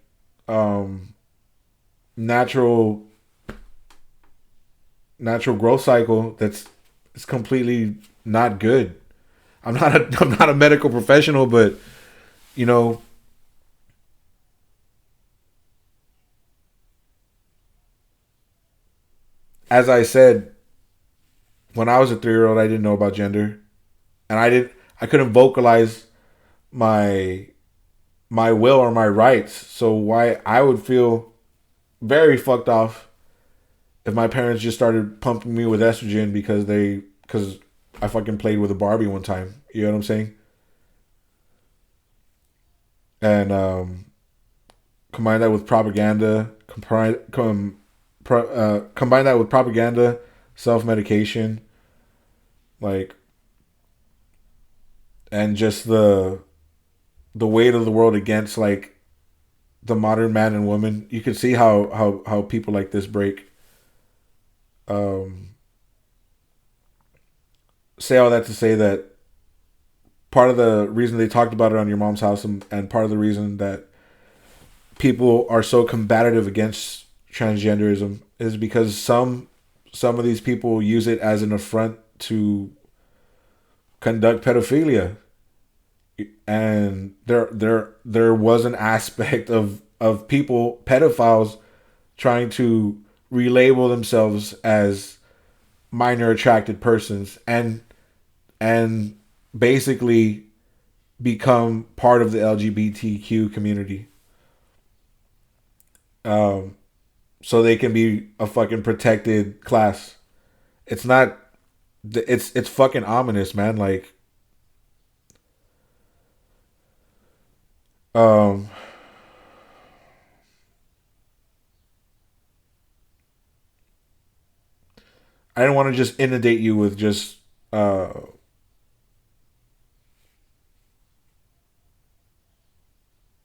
natural growth cycle, it's completely not good. I'm not a medical professional, but as I said, when I was a 3-year-old, I didn't know about gender, and I couldn't vocalize my will or my rights. So why I would feel very fucked off if my parents just started pumping me with estrogen because they because I fucking played with a Barbie one time. You know what I'm saying? And combine that with propaganda. Combine that with propaganda, self-medication, like, and just the weight of the world against like the modern man and woman. You can see how people like this break. Say all that to say that part of the reason they talked about it on Your Mom's House, and part of the reason that people are so combative against transgenderism is because some of these people use it as an affront to conduct pedophilia. And there was an aspect of people, pedophiles, trying to relabel themselves as minor attracted persons and basically become part of the LGBTQ community. So they can be a fucking protected class. It's not. It's fucking ominous, man. Like, I didn't want to just inundate you with just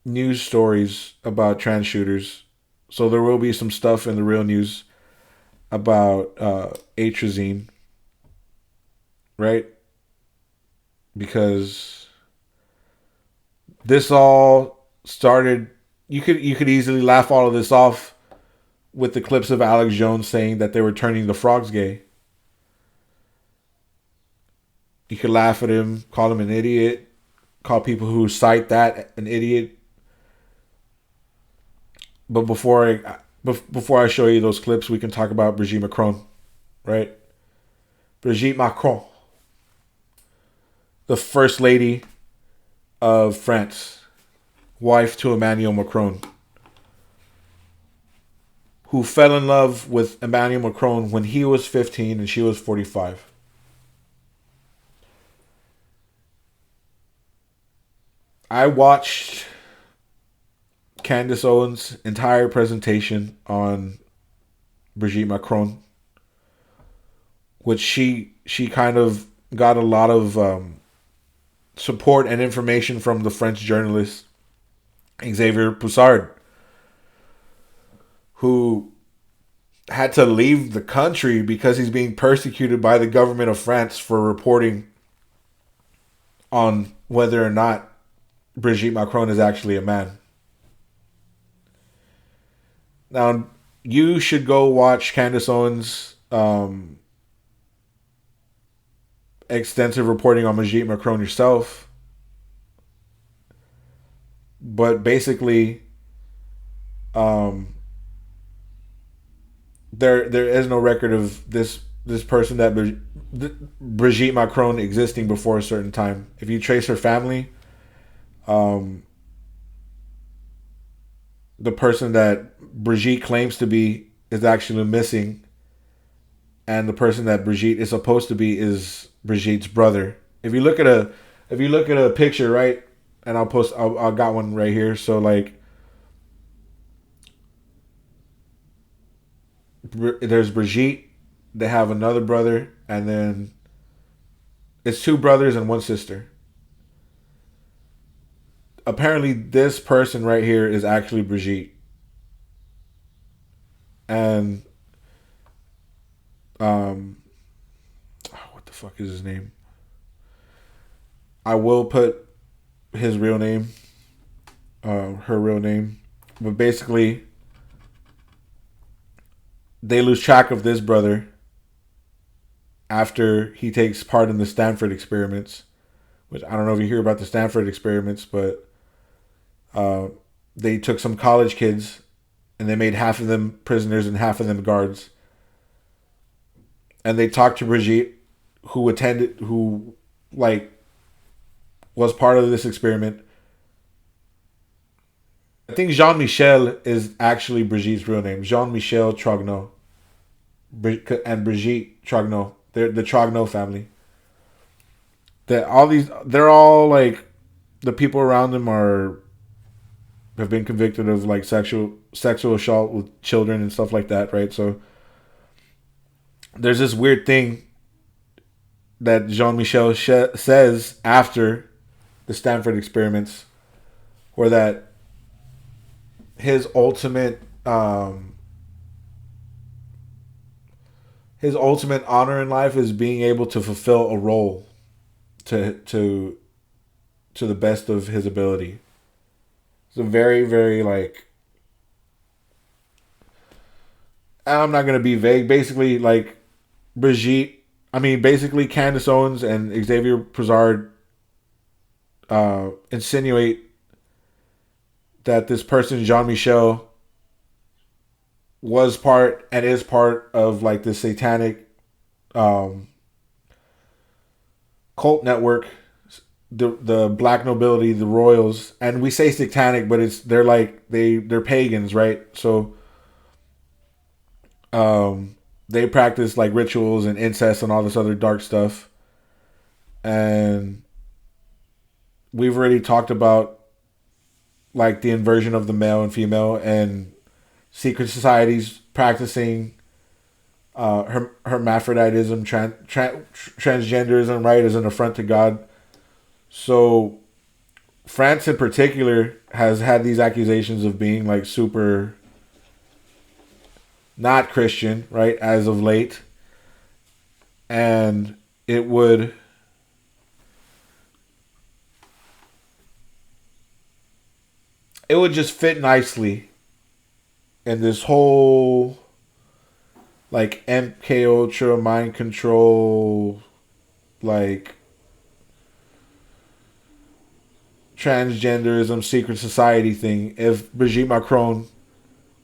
news stories about trans shooters. So there will be some stuff in the real news about atrazine, right? Because this all started. You could easily laugh all of this off with the clips of Alex Jones saying that they were turning the frogs gay. You could laugh at him, call him an idiot, call people who cite that an idiot. But before I show you those clips, we can talk about Brigitte Macron, right? Brigitte Macron, the First Lady of France, wife to Emmanuel Macron, who fell in love with Emmanuel Macron when he was 15 and she was 45. I watched Candace Owens' entire presentation on Brigitte Macron, which she kind of got a lot of support and information from the French journalist Xavier Poussard, who had to leave the country because he's being persecuted by the government of France for reporting on whether or not Brigitte Macron is actually a man. Now, you should go watch Candace Owens' extensive reporting on Brigitte Macron yourself. But basically, there is no record of this person that Brigitte Macron existing before a certain time. If you trace her family, the person that Brigitte claims to be is actually missing, and the person that Brigitte is supposed to be is Brigitte's brother. If you look at a picture, right, and I got one right here. So like, there's Brigitte. They have another brother, and then it's two brothers and one sister. Apparently, this person right here is actually Brigitte. And what the fuck is his name? I will put his real name, her real name, but basically, they lose track of this brother after he takes part in the Stanford experiments, which I don't know if you hear about the Stanford experiments, but they took some college kids and they made half of them prisoners and half of them guards. And they talked to Brigitte, who was part of this experiment. I think Jean-Michel is actually Brigitte's real name. Jean-Michel Trogneux. And Brigitte Trogneux. the Trogno family. They're all like, the people around them have been convicted of like sexual assault with children and stuff like that, right? So there's this weird thing that Jean-Michel says after the Stanford experiments, where that his ultimate honor in life is being able to fulfill a role to the best of his ability. It's a very, very, like, I'm not going to be vague. Basically, like, basically Candace Owens and Xavier Broussard insinuate that this person, Jean-Michel, was part and is part of, like, the satanic cult network, the black nobility, the royals, and we say satanic, but they're pagans, right? So they practice like rituals and incest and all this other dark stuff. And we've already talked about like the inversion of the male and female, and secret societies practicing hermaphroditism, transgenderism, right, as an affront to God. So France in particular has had these accusations of being like super not Christian, right, as of late. And it would just fit nicely in this whole like MK Ultra mind control, like transgenderism, secret society thing. If Brigitte Macron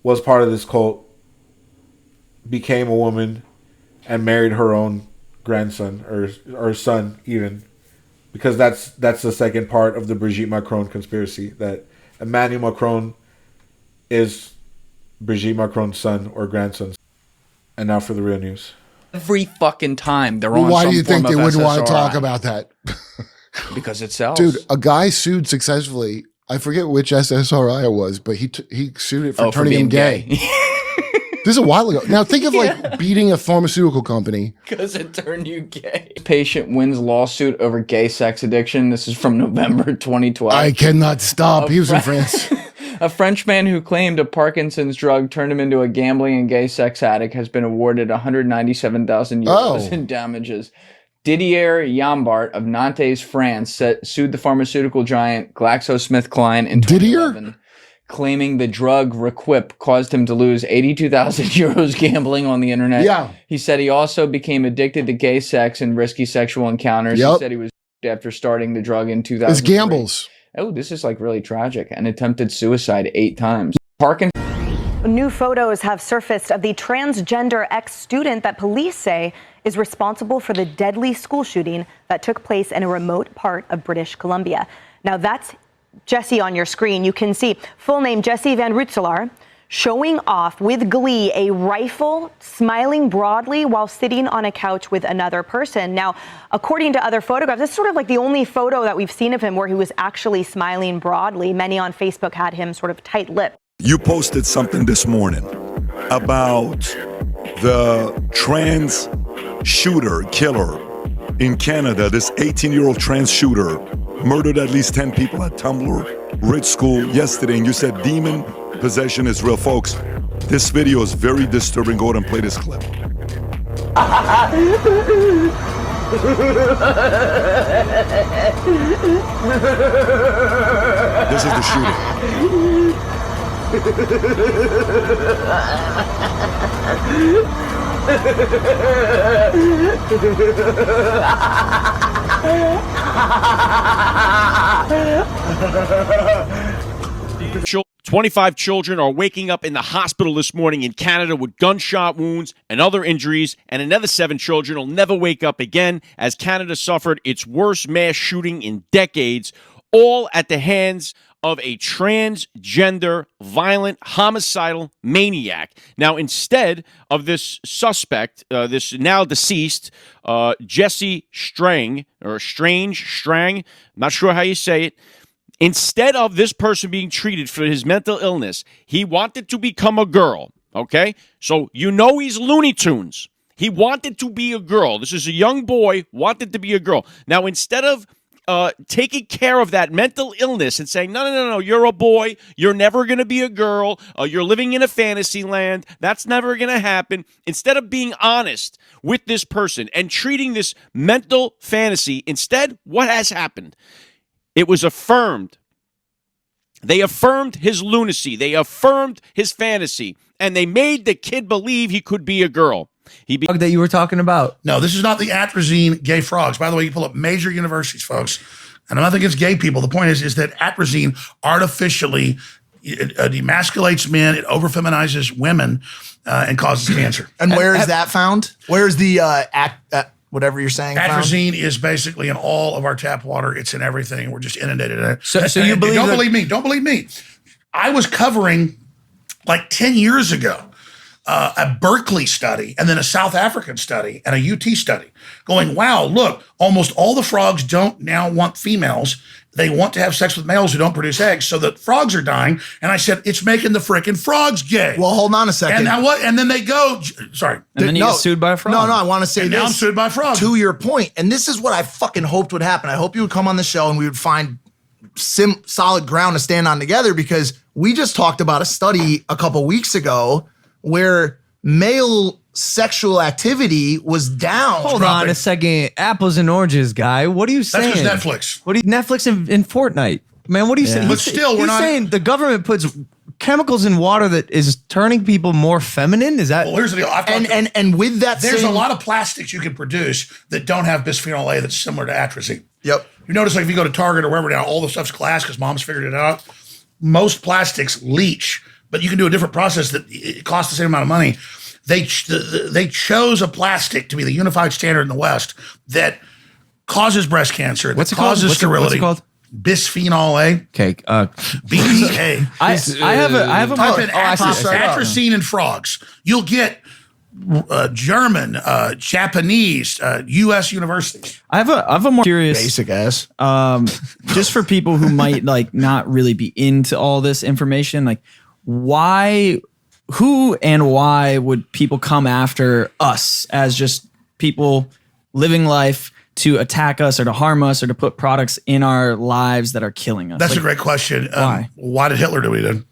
was part of this cult, became a woman, and married her own grandson or son, even, because that's the second part of the Brigitte Macron conspiracy, that Emmanuel Macron is Brigitte Macron's son or grandson. And now for the real news.
Every fucking time they're
Well,
on
why
some
do you think
form
they
of
wouldn't want to
SSRI.
talk about that?
Because it sells.
Dude, a guy sued successfully. I forget which SSRI it was, but he sued it for turning him gay. This is a while ago. Now think of like beating a pharmaceutical company.
Because it turned you gay. Patient wins lawsuit over gay sex addiction. This is from November 2012.
I cannot stop. He was in France.
A French man who claimed a Parkinson's drug turned him into a gambling and gay sex addict has been awarded 197,000 euros in damages. Didier Yambart of Nantes, France, sued the pharmaceutical giant GlaxoSmithKline in 2011, claiming the drug Requip caused him to lose 82,000 euros gambling on the internet.
Yeah.
He said he also became addicted to gay sex and risky sexual encounters.
Yep.
He said he was after starting the drug in 2000.
It's gambles.
Oh, this is like really tragic. And attempted suicide 8 times. Parkinson.
New photos have surfaced of the transgender ex-student that police say is responsible for the deadly school shooting that took place in a remote part of British Columbia. Now that's Jesse on your screen. You can see full name Jesse Van Rutselaar showing off with glee a rifle, smiling broadly while sitting on a couch with another person. Now, according to other photographs, this is sort of like the only photo that we've seen of him where he was actually smiling broadly. Many on Facebook had him sort of tight-lipped.
You posted something this morning about the trans shooter, killer in Canada. This 18-year-old trans shooter murdered at least 10 people at Tumblr Ridge School yesterday, and you said demon possession is real. Folks, this video is very disturbing. Go ahead and play this clip. This is the shooter.
Chil- 25 children are waking up in the hospital this morning in Canada with gunshot wounds and other injuries, and another 7 children will never wake up again as Canada suffered its worst mass shooting in decades, all at the hands of a transgender, violent, homicidal maniac. Now, instead of this suspect, this now deceased Jesse Strang, I'm not sure how you say it, instead of this person being treated for his mental illness, he wanted to become a girl, okay? So you know he's Looney Tunes. He wanted to be a girl. This is a young boy, wanted to be a girl. Now, instead of taking care of that mental illness and saying, no, you're a boy, you're never going to be a girl, you're living in a fantasy land, that's never going to happen. Instead of being honest with this person and treating this mental fantasy, instead, what has happened? It was affirmed. They affirmed his lunacy. They affirmed his fantasy. And they made the kid believe he could be a girl.
That you were talking about.
No, this is not the atrazine gay frogs. By the way, you pull up major universities, folks, and I'm not against gay people. The point is that atrazine artificially demasculates men, it over-feminizes women, and causes cancer.
And where is that found? Where is the whatever you're saying?
Atrazine is basically in all of our tap water. It's in everything. We're just inundated in it.
So you believe?
Don't believe me. I was covering like 10 years ago a Berkeley study and then a South African study and a UT study going, wow, look, almost all the frogs don't now want females. They want to have sex with males who don't produce eggs. So the frogs are dying. And I said, it's making the frickin' frogs gay.
Well, hold on a second.
And now what? And then they go, sorry.
And then you get sued by a frog.
No, I want to say
and
this.
Now I'm sued by a frog.
To your point, and this is what I fucking hoped would happen. I hope you would come on the show and we would find solid ground to stand on together, because we just talked about a study a couple weeks ago where male sexual activity was down.
Hold on a second. Apples and oranges, guy. What are you saying?
That's Netflix.
What are you, Netflix and Fortnite? Man, what are you saying?
But still, we're
he's
not
saying the government puts chemicals in water that is turning people more feminine? Is that?
Well, here's the deal.
And with that,
there's a lot of plastics you can produce that don't have bisphenol A that's similar to atrazine.
Yep.
You notice, like, if you go to Target or wherever now, all the stuff's glass because mom's figured it out. Most plastics leach, but you can do a different process that it costs the same amount of money. They chose a plastic to be the unified standard in the West that causes breast cancer.
What's it
causes
called?
sterility.
What's it called?
Bisphenol A.
Okay.
BPA.
I have a
Type
more.
in atrazine and frogs. You'll get German, Japanese, U.S. universities.
I have a more curious
basic ass.
Just for people who might like not really be into all this information, like who and why would people come after us as just people living life to attack us or to harm us or to put products in our lives that are killing us?
That's a great question. Why did Hitler do what he did?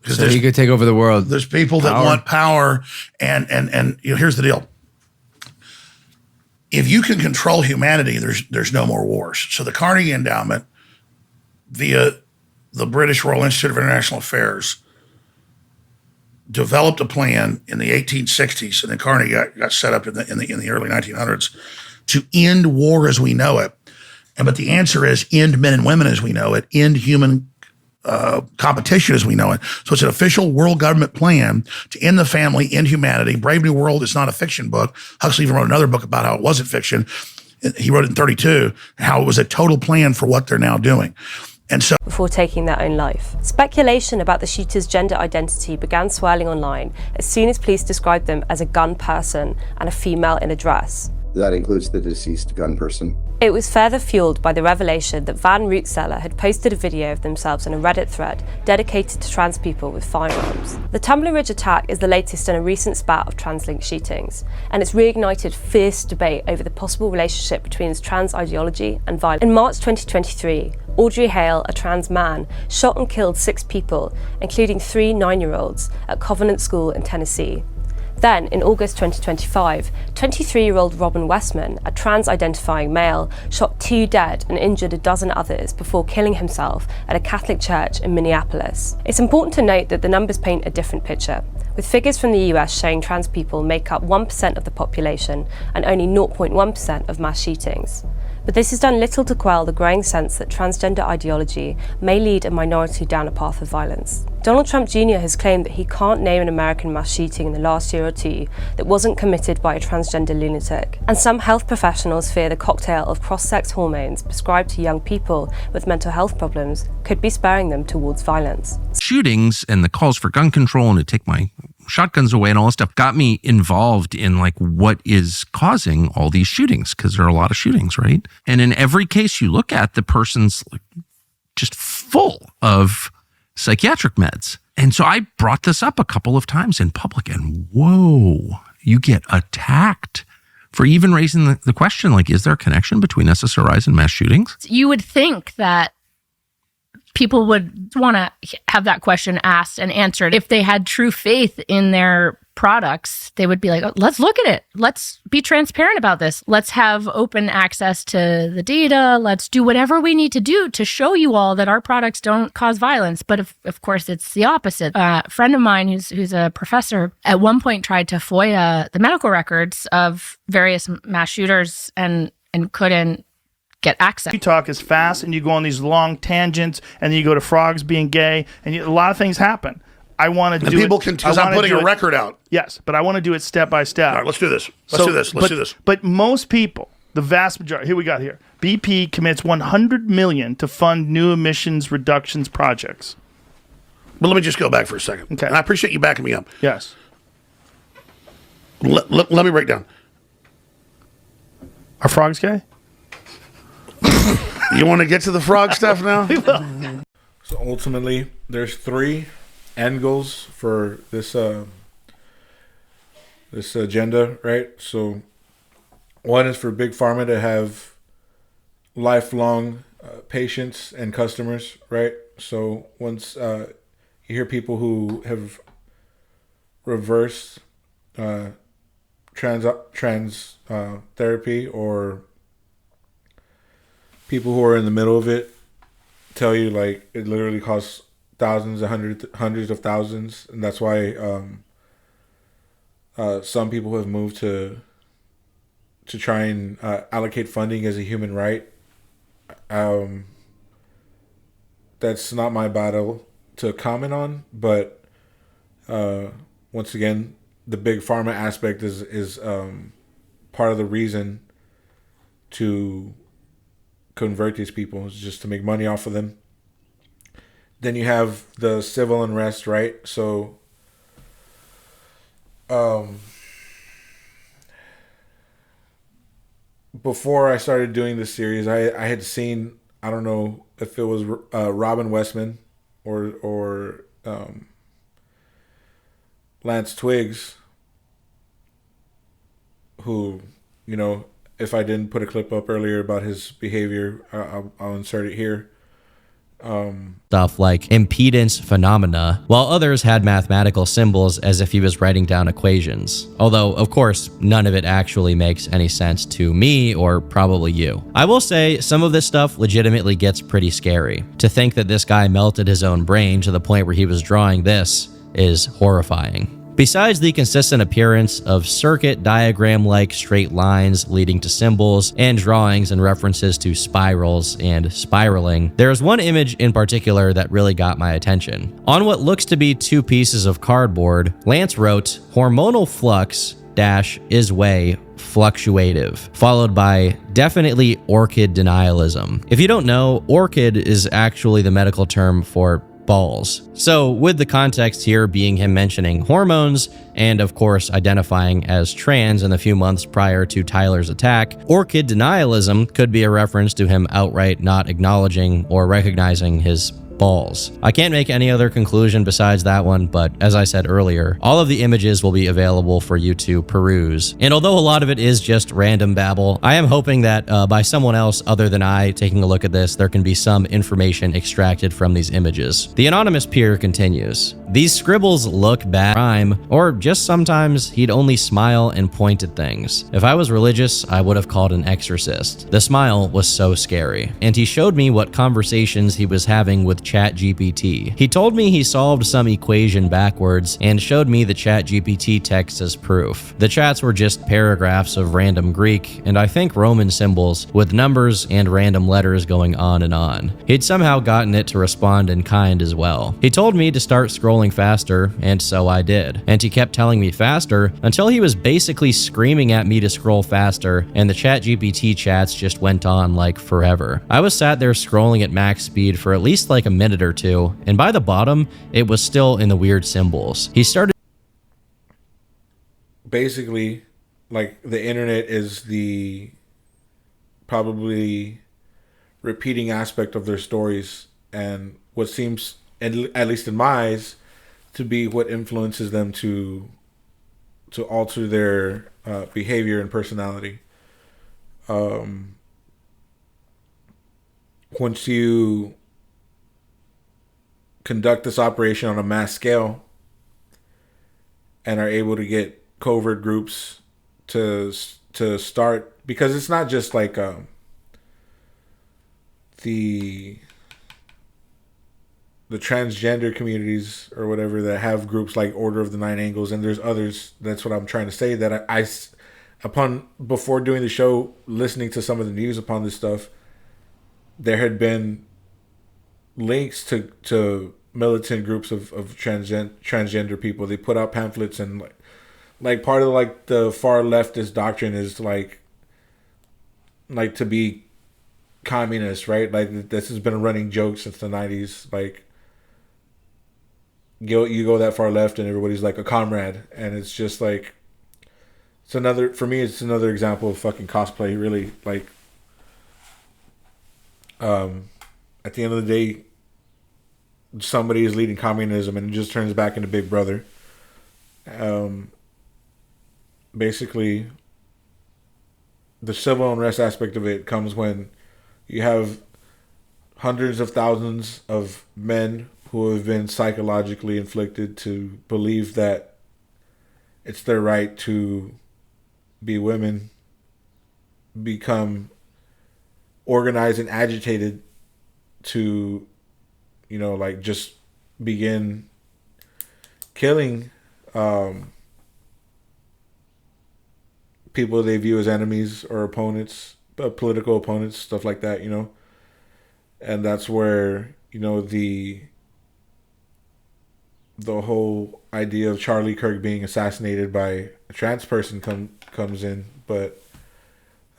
So he could take over the world.
There's people that want power, and you know, here's the deal. If you can control humanity, there's no more wars. So the Carnegie Endowment, via the British Royal Institute of International Affairs, developed a plan in the 1860s, and then Carnegie got set up in the early 1900s to end war as we know it. But the answer is end men and women as we know it, end human competition as we know it. So it's an official world government plan to end the family, end humanity. Brave New World is not a fiction book. Huxley even wrote another book about how it wasn't fiction. He wrote it in 1932, how it was a total plan for what they're now doing. And so,
before taking their own life. Speculation about the shooter's gender identity began swirling online as soon as police described them as a gun person and a female in a dress.
That includes the deceased gun person.
It was further fueled by the revelation that Van Rootseller had posted a video of themselves in a Reddit thread dedicated to trans people with firearms. The Tumbler Ridge attack is the latest in a recent spat of trans-linked shootings, and it's reignited fierce debate over the possible relationship between trans ideology and violence. In March 2023, Audrey Hale, a trans man, shot and killed 6 people, including 3 9-year-olds, at Covenant School in Tennessee. Then, in August 2025, 23-year-old Robin Westman, a trans-identifying male, shot 2 dead and injured a dozen others before killing himself at a Catholic church in Minneapolis. It's important to note that the numbers paint a different picture, with figures from the US showing trans people make up 1% of the population and only 0.1% of mass shootings. But this has done little to quell the growing sense that transgender ideology may lead a minority down a path of violence. Donald Trump Jr. has claimed that he can't name an American mass shooting in the last year or two that wasn't committed by a transgender lunatic. And some health professionals fear the cocktail of cross-sex hormones prescribed to young people with mental health problems could be spurring them towards violence.
Shootings and the calls for gun control and to take my shotguns away and all this stuff got me involved in like what is causing all these shootings, because there are a lot of shootings, right? And in every case you look at, the person's like just full of psychiatric meds. And so I brought this up a couple of times in public, and whoa, you get attacked for even raising the question, like, is there a connection between SSRIs and mass shootings?
You would think that people would want to have that question asked and answered. If they had true faith in their products, they would be like, oh, let's look at it. Let's be transparent about this. Let's have open access to the data. Let's do whatever we need to do to show you all that our products don't cause violence. But of course, it's the opposite. A friend of mine who's a professor at one point tried to FOIA the medical records of various mass shooters and couldn't get access.
You talk as fast and you go on these long tangents, and then you go to frogs being gay, and a lot of things happen. I want to do
people
it.
can, because I'm putting a record out.
Yes, but I want to do it step by step.
All right, let's do this. Let's do this.
But most people, the vast majority, here we got here. BP commits $100 million to fund new emissions reductions projects.
But let me just go back for a second. Okay. And I appreciate you backing me up.
Yes.
Let me break down.
Are frogs gay?
You want to get to the frog stuff now?
So ultimately, there's 3 end goals for this this agenda, right? So one is for Big Pharma to have lifelong patients and customers, right? So once you hear people who have reversed trans therapy, or people who are in the middle of it tell you like it literally costs thousands, hundreds of thousands, and that's why some people have moved to try and allocate funding as a human right. That's not my battle to comment on, but once again, the Big Pharma aspect is part of the reason to convert these people, is just to make money off of them. Then you have the civil unrest, right? So before I started doing this series, I had seen, I don't know if it was Robin Westman or Lance Twiggs, who, you know, if I didn't put a clip up earlier about his behavior, I'll insert it here.
Stuff like impedance phenomena, while others had mathematical symbols as if he was writing down equations. Although, of course, none of it actually makes any sense to me or probably you. I will say some of this stuff legitimately gets pretty scary. To think that this guy melted his own brain to the point where he was drawing this is horrifying. Besides the consistent appearance of circuit diagram-like straight lines leading to symbols and drawings and references to spirals and spiraling, there is one image in particular that really got my attention. On what looks to be 2 pieces of cardboard, Lance wrote, "Hormonal flux is way fluctuative," followed by definitely orchid denialism. If you don't know, orchid is actually the medical term for balls. So with the context here being him mentioning hormones and of course identifying as trans in the few months prior to Tyler's attack, orchid denialism could be a reference to him outright not acknowledging or recognizing his balls. I can't make any other conclusion besides that one, but as I said earlier, all of the images will be available for you to peruse. And although a lot of it is just random babble, I am hoping that by someone else other than I taking a look at this, there can be some information extracted from these images. The anonymous peer continues. These scribbles look bad, rhyme, or just sometimes he'd only smile and point at things. If I was religious, I would have called an exorcist. The smile was so scary, and he showed me what conversations he was having with ChatGPT. He told me he solved some equation backwards and showed me the ChatGPT text as proof. The chats were just paragraphs of random Greek and I think Roman symbols with numbers and random letters going on and on. He'd somehow gotten it to respond in kind as well. He told me to start scrolling faster, and so I did. And he kept telling me faster until he was basically screaming at me to scroll faster, and the ChatGPT chats just went on like forever. I was sat there scrolling at max speed for at least like a minute or two, and by the bottom, it was still in the weird symbols. He started
basically, like, the internet is the probably repeating aspect of their stories, and what seems, at least in my eyes, to be what influences them to alter their behavior and personality. Once you conduct this operation on a mass scale and are able to get covert groups to start, because it's not just like the transgender communities or whatever that have groups like Order of the Nine Angles, and there's others. That's what I'm trying to say, that I upon, before doing the show, listening to some of the news upon this stuff, there had been links to militant groups of transgender people. They put out pamphlets, and like part of like the far leftist doctrine is like to be communist, right? Like, this has been a running joke since the 90s. Like, you go that far left and everybody's like a comrade, and it's just like, it's another example of fucking cosplay, really. Like, at the end of the day, somebody is leading communism and it just turns back into Big Brother. Basically, the civil unrest aspect of it comes when you have hundreds of thousands of men who have been psychologically inflicted to believe that it's their right to be women, become organized and agitated to, like, just begin killing people they view as enemies or opponents, political opponents, stuff like that, and that's where, the whole idea of Charlie Kirk being assassinated by a trans person comes in, but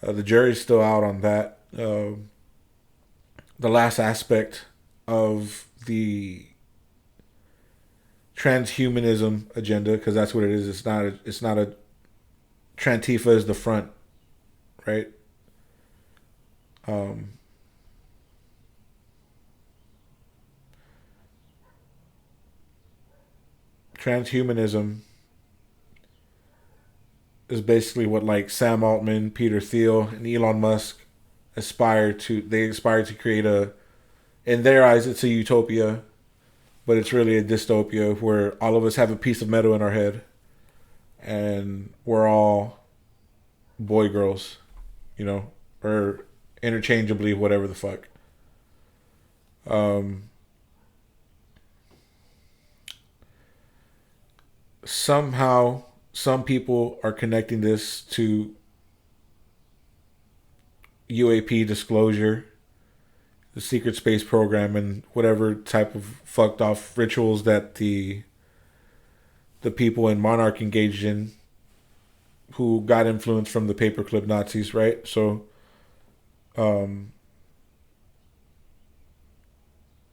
the jury's still out on that. The last aspect of the transhumanism agenda, because that's what it is. It's not a Trantifa is the front, right? Transhumanism is basically what, like, Sam Altman, Peter Thiel, and Elon Musk aspire to create in their eyes, it's a utopia, but it's really a dystopia where all of us have a piece of metal in our head and we're all boy girls, or interchangeably whatever the fuck. Somehow some people are connecting this to UAP disclosure, the secret space program, and whatever type of fucked off rituals that the people in Monarch engaged in, who got influence from the paperclip Nazis, right? So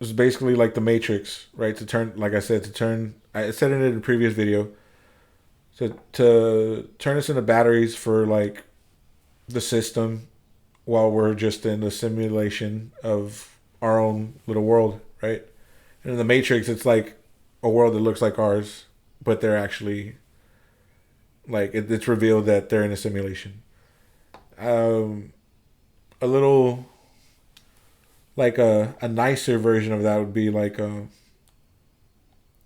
it's basically like the Matrix, right? I said it in a previous video, to turn us into batteries for, like, the system, while we're just in a simulation of our own little world, right? And in the Matrix, it's like a world that looks like ours, but they're actually, like, it's revealed that they're in a simulation. A little, like, a nicer version of that would be like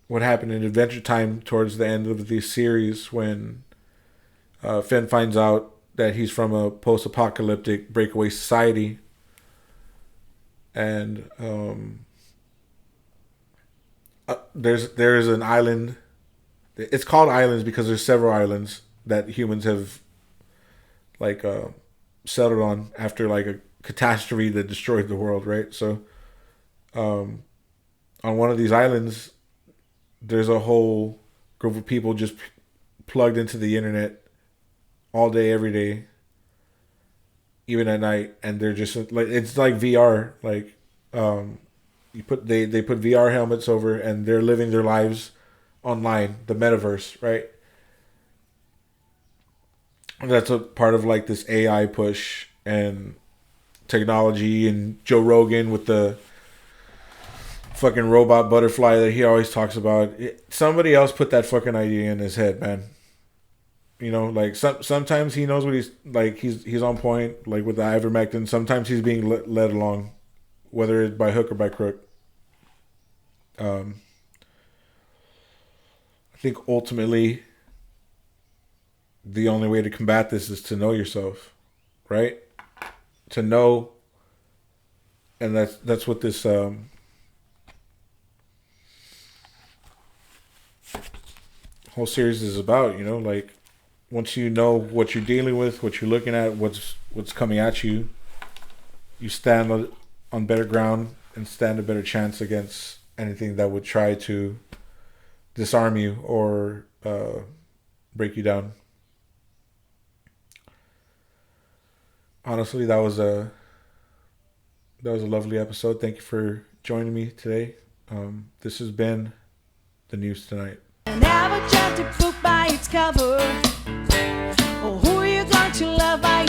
what happened in Adventure Time towards the end of the series, when Finn finds out that he's from a post-apocalyptic breakaway society, and there's an island. It's called islands because there's several islands that humans have like settled on after like a catastrophe that destroyed the world, right? So on one of these islands, there's a whole group of people just plugged into the internet all day, every day, even at night, and they're just like, it's like VR. Like they put VR helmets over, and they're living their lives online, the metaverse, right? And that's a part of like this AI push and technology, and Joe Rogan with the fucking robot butterfly that he always talks about. Somebody else put that fucking idea in his head, man. You know, like sometimes he knows what he's like. He's on point, like with the ivermectin. Sometimes he's being led along, whether it's by hook or by crook. I think ultimately the only way to combat this is to know yourself, right? To know, and that's what this whole series is about. You know, like once you know what you're dealing with, what you're looking at, what's coming at you, you stand on better ground and stand a better chance against anything that would try to disarm you or break you down. Honestly, that was a lovely episode. Thank you for joining me today. This has been the news tonight.
Never judge a book by its cover, or who you're going to love by